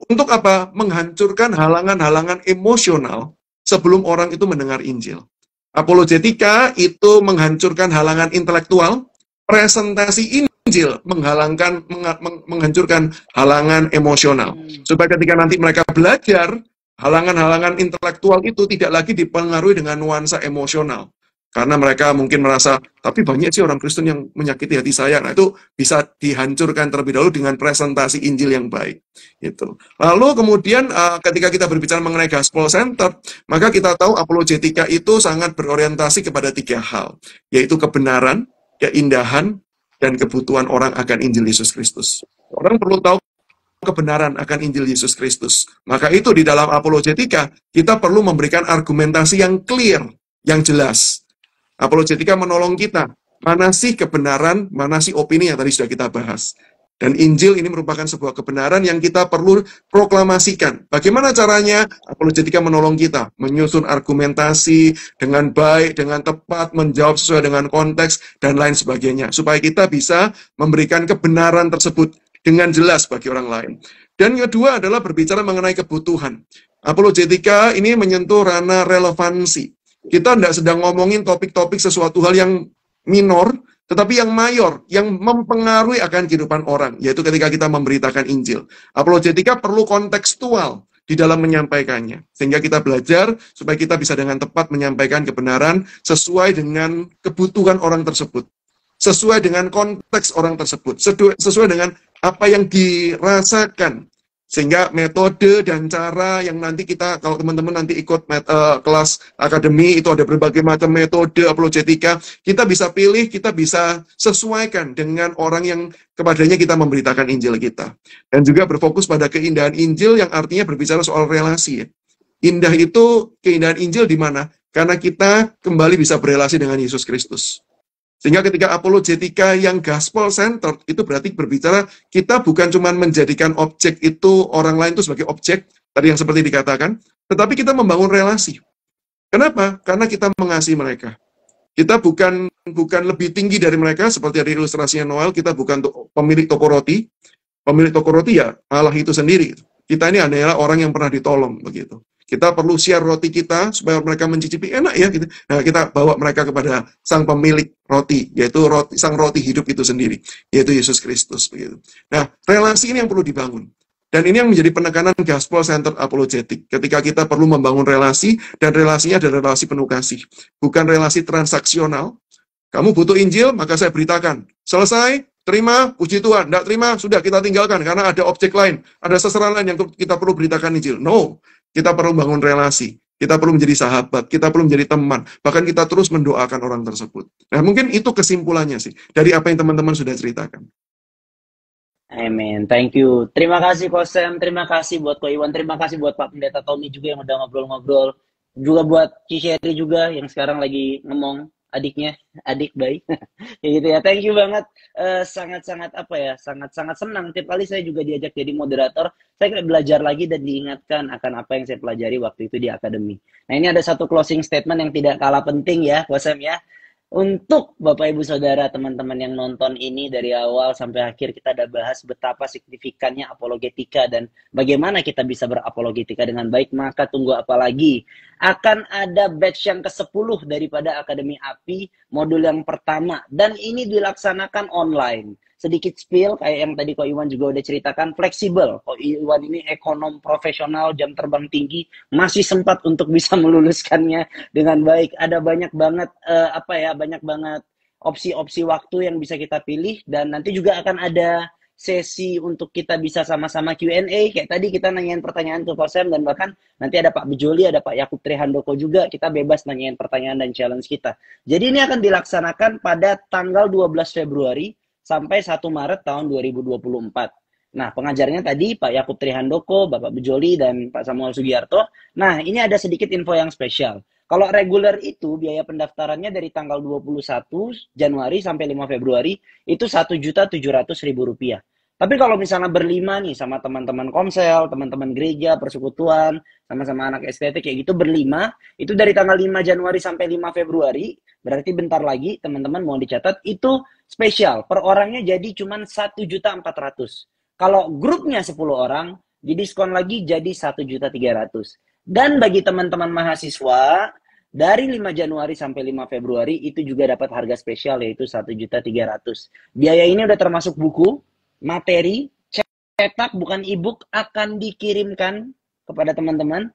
Untuk apa? Menghancurkan halangan-halangan emosional sebelum orang itu mendengar Injil. Apologetika itu menghancurkan halangan intelektual, presentasi Injil menghancurkan halangan emosional. Supaya ketika nanti mereka belajar, halangan-halangan intelektual itu tidak lagi dipengaruhi dengan nuansa emosional. Karena mereka mungkin merasa, tapi banyak sih orang Kristen yang menyakiti hati saya. Nah, itu bisa dihancurkan terlebih dahulu dengan presentasi Injil yang baik. Gitu. Lalu kemudian ketika kita berbicara mengenai gospel center, maka kita tahu apologetika itu sangat berorientasi kepada 3 hal, yaitu kebenaran, keindahan, dan kebutuhan orang akan Injil Yesus Kristus. Orang perlu tahu kebenaran akan Injil Yesus Kristus. Maka itu di dalam apologetika, kita perlu memberikan argumentasi yang clear, yang jelas. Apologetika menolong kita, mana sih kebenaran, mana sih opini yang tadi sudah kita bahas. Dan Injil ini merupakan sebuah kebenaran yang kita perlu proklamasikan. Bagaimana caranya? Apologetika menolong kita, menyusun argumentasi dengan baik, dengan tepat, menjawab sesuai dengan konteks, dan lain sebagainya. Supaya kita bisa memberikan kebenaran tersebut dengan jelas bagi orang lain. Dan yang kedua adalah berbicara mengenai kebutuhan. Apologetika ini menyentuh ranah relevansi. Kita tidak sedang ngomongin topik-topik sesuatu hal yang minor, tetapi yang mayor, yang mempengaruhi akan kehidupan orang, yaitu ketika kita memberitakan Injil. Apologetika perlu kontekstual di dalam menyampaikannya, sehingga kita belajar supaya kita bisa dengan tepat menyampaikan kebenaran sesuai dengan kebutuhan orang tersebut, sesuai dengan konteks orang tersebut, sesuai dengan apa yang dirasakan. Sehingga metode dan cara yang nanti kita, kalau teman-teman nanti ikut kelas akademi, itu ada berbagai macam metode apologetika, kita bisa pilih, kita bisa sesuaikan dengan orang yang kepadanya kita memberitakan Injil kita. Dan juga berfokus pada keindahan Injil yang artinya berbicara soal relasi. Ya. Indah itu, keindahan Injil di mana? Karena kita kembali bisa berelasi dengan Yesus Kristus. Sehingga ketika apologetika yang gospel center itu berarti berbicara kita bukan cuma menjadikan objek itu orang lain itu sebagai objek tadi yang seperti dikatakan, tetapi kita membangun relasi. Kenapa? Karena kita mengasihi mereka. Kita bukan lebih tinggi dari mereka seperti dari ilustrasinya Noel. Kita bukan pemilik toko roti. Pemilik toko roti ya Allah itu sendiri. Kita ini adalah orang yang pernah ditolong begitu. Kita perlu share roti kita supaya mereka mencicipi enak ya gitu. Nah, kita bawa mereka kepada sang pemilik roti, yaitu sang roti hidup itu sendiri, yaitu Yesus Kristus begitu. Nah, relasi ini yang perlu dibangun. Dan ini yang menjadi penekanan gospel centered apologetic. Ketika kita perlu membangun relasi dan relasinya adalah relasi penuh kasih, bukan relasi transaksional. Kamu butuh Injil, maka saya beritakan. Selesai, terima, puji Tuhan. Tidak terima, sudah kita tinggalkan karena ada objek lain, ada sasaran lain yang kita perlu beritakan Injil. No. Kita perlu bangun relasi, kita perlu menjadi sahabat, kita perlu menjadi teman, bahkan kita terus mendoakan orang tersebut. Nah, mungkin itu kesimpulannya sih, dari apa yang teman-teman sudah ceritakan. Amin, thank you. Terima kasih Ko Sam, terima kasih buat Ko Iwan, terima kasih buat Pak Pendeta Tommy juga yang udah ngobrol-ngobrol. Juga buat Ciseri juga yang sekarang lagi ngomong adiknya, adik baik. Ya gitu ya. Thank you banget. Sangat-sangat apa ya? Sangat-sangat senang tiap kali saya juga diajak jadi moderator, saya kayak belajar lagi dan diingatkan akan apa yang saya pelajari waktu itu di akademi. Nah, ini ada satu closing statement yang tidak kalah penting ya, Ko Sam ya. Untuk Bapak Ibu Saudara, teman-teman yang nonton ini dari awal sampai akhir, kita udah bahas betapa signifikannya apologetika dan bagaimana kita bisa berapologetika dengan baik. Maka tunggu apa lagi? Akan ada batch yang ke-10 daripada Akademi API, modul yang pertama. Dan ini dilaksanakan online. Sedikit spill, kayak yang tadi Ko Iwan juga udah ceritakan, fleksibel. Ko Iwan ini ekonom profesional, jam terbang tinggi, masih sempat untuk bisa meluluskannya dengan baik. Ada banyak banget, banyak banget opsi-opsi waktu yang bisa kita pilih. Dan nanti juga akan ada sesi untuk kita bisa sama-sama Q&A. Kayak tadi kita nanyain pertanyaan ke Ko Sam, dan bahkan nanti ada Pak Bejoli, ada Pak Yakub Trihandoko juga. Kita bebas nanyain pertanyaan dan challenge kita. Jadi ini akan dilaksanakan pada tanggal 12 Februari, sampai 1 Maret tahun 2024. Nah, pengajarnya tadi Pak Yakub Trihandoko, Bapak Bejoli, dan Pak Samuel Sugiarto. Nah, ini ada sedikit info yang spesial. Kalau reguler itu, biaya pendaftarannya dari tanggal 21 Januari sampai 5 Februari, itu Rp1.700.000. Tapi kalau misalnya berlima nih sama teman-teman komsel, teman-teman gereja, persekutuan, sama-sama anak STT kayak gitu berlima, itu dari tanggal 5 Januari sampai 5 Februari, berarti bentar lagi teman-teman mau dicatat, itu spesial. Per orangnya jadi cuma 1.400.000. Kalau grupnya 10 orang, didiskon lagi jadi 1.300.000. Dan bagi teman-teman mahasiswa, dari 5 Januari sampai 5 Februari, itu juga dapat harga spesial yaitu 1.300.000. Biaya ini udah termasuk buku, materi, cetak bukan e-book akan dikirimkan kepada teman-teman,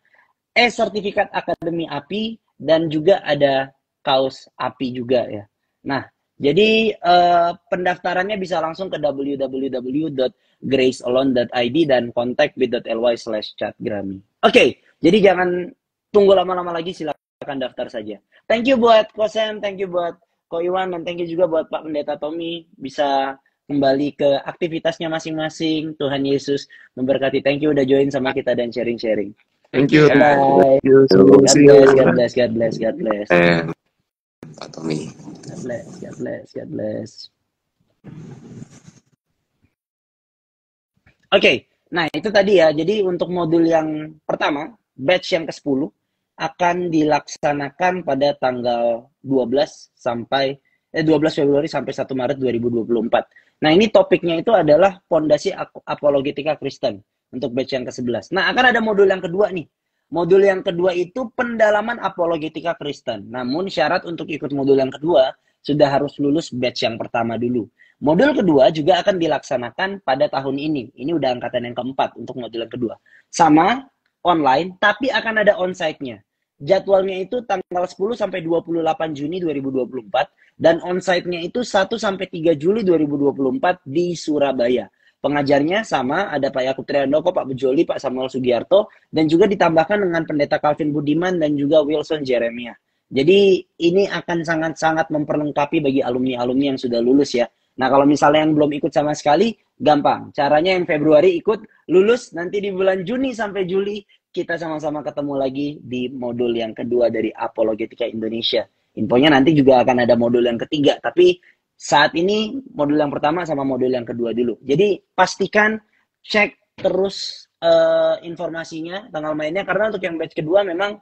sertifikat Akademi API, dan juga ada kaos API juga ya. Nah, jadi pendaftarannya bisa langsung ke www.gracealone.id dan kontak bit.ly/chatgrami. Oke, jadi jangan tunggu lama-lama lagi, silakan daftar saja. Thank you buat Ko Sam, thank you buat Ko Iwan, dan thank you juga buat Pak Pendeta Tommy. Bisa kembali ke aktivitasnya masing-masing. Tuhan Yesus memberkati. Thank you udah join sama kita dan sharing-sharing. Thank you. Bye. Thank you. God See you. bless, God bless, God bless, God bless. Pak Tommy. God bless, God bless, God bless. Oke, nah itu tadi ya. Jadi untuk modul yang pertama, batch yang ke-10 akan dilaksanakan pada tanggal 12 Februari sampai 1 Maret 2024. Nah, ini topiknya itu adalah Pondasi Apologetika Kristen untuk batch yang ke-11. Nah, akan ada modul yang kedua nih. Modul yang kedua itu pendalaman apologetika Kristen. Namun syarat untuk ikut modul yang kedua sudah harus lulus batch yang pertama dulu. Modul kedua juga akan dilaksanakan pada tahun ini. Ini udah angkatan yang keempat untuk modul yang kedua. Sama, online, tapi akan ada onsite-nya. Jadwalnya itu tanggal 10 sampai 28 Juni 2024 dan onsite-nya itu 1 sampai 3 Juli 2024 di Surabaya. Pengajarnya sama, ada Pak Yakub Triandoko, Pak Bejoli, Pak Samuel Sugiarto, dan juga ditambahkan dengan Pendeta Calvin Budiman dan juga Wilson Jeremia. Jadi ini akan sangat-sangat memperlengkapi bagi alumni-alumni yang sudah lulus ya. Nah kalau misalnya yang belum ikut sama sekali, gampang. Caranya yang Februari ikut, lulus, nanti di bulan Juni sampai Juli, kita sama-sama ketemu lagi di modul yang kedua dari Apologetika Indonesia. Infonya nanti juga akan ada modul yang ketiga, tapi saat ini modul yang pertama sama modul yang kedua dulu. Jadi pastikan cek terus informasinya, tanggal mainnya, karena untuk yang batch kedua memang,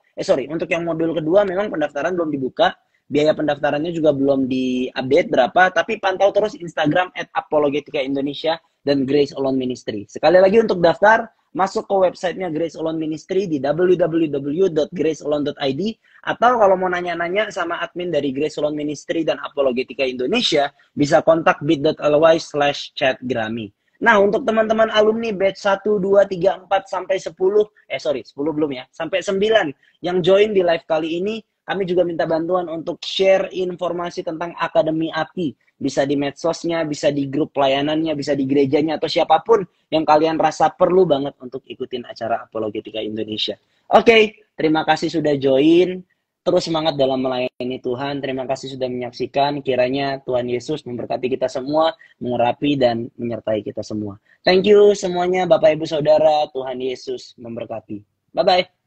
untuk yang modul kedua memang pendaftaran belum dibuka, biaya pendaftarannya juga belum diupdate berapa, tapi pantau terus Instagram @apologetika_indonesia dan Grace Alone Ministry. Sekali lagi untuk daftar, masuk ke websitenya Grace Alone Ministry di www.gracealone.id, atau kalau mau nanya-nanya sama admin dari Grace Alone Ministry dan Apologetika Indonesia, bisa kontak bit.ly/chatgrami. Nah, untuk teman-teman alumni batch 1, 2, 3, 4, sampai 10, 10 belum ya, sampai 9 yang join di live kali ini, kami juga minta bantuan untuk share informasi tentang Akademi API. Bisa di medsosnya, bisa di grup pelayanannya, bisa di gerejanya, atau siapapun yang kalian rasa perlu banget untuk ikutin acara Apologetika Indonesia. Oke, terima kasih sudah join. Terus semangat dalam melayani Tuhan. Terima kasih sudah menyaksikan. Kiranya Tuhan Yesus memberkati kita semua, mengurapi dan menyertai kita semua. Thank you semuanya, Bapak Ibu Saudara. Tuhan Yesus memberkati. Bye-bye.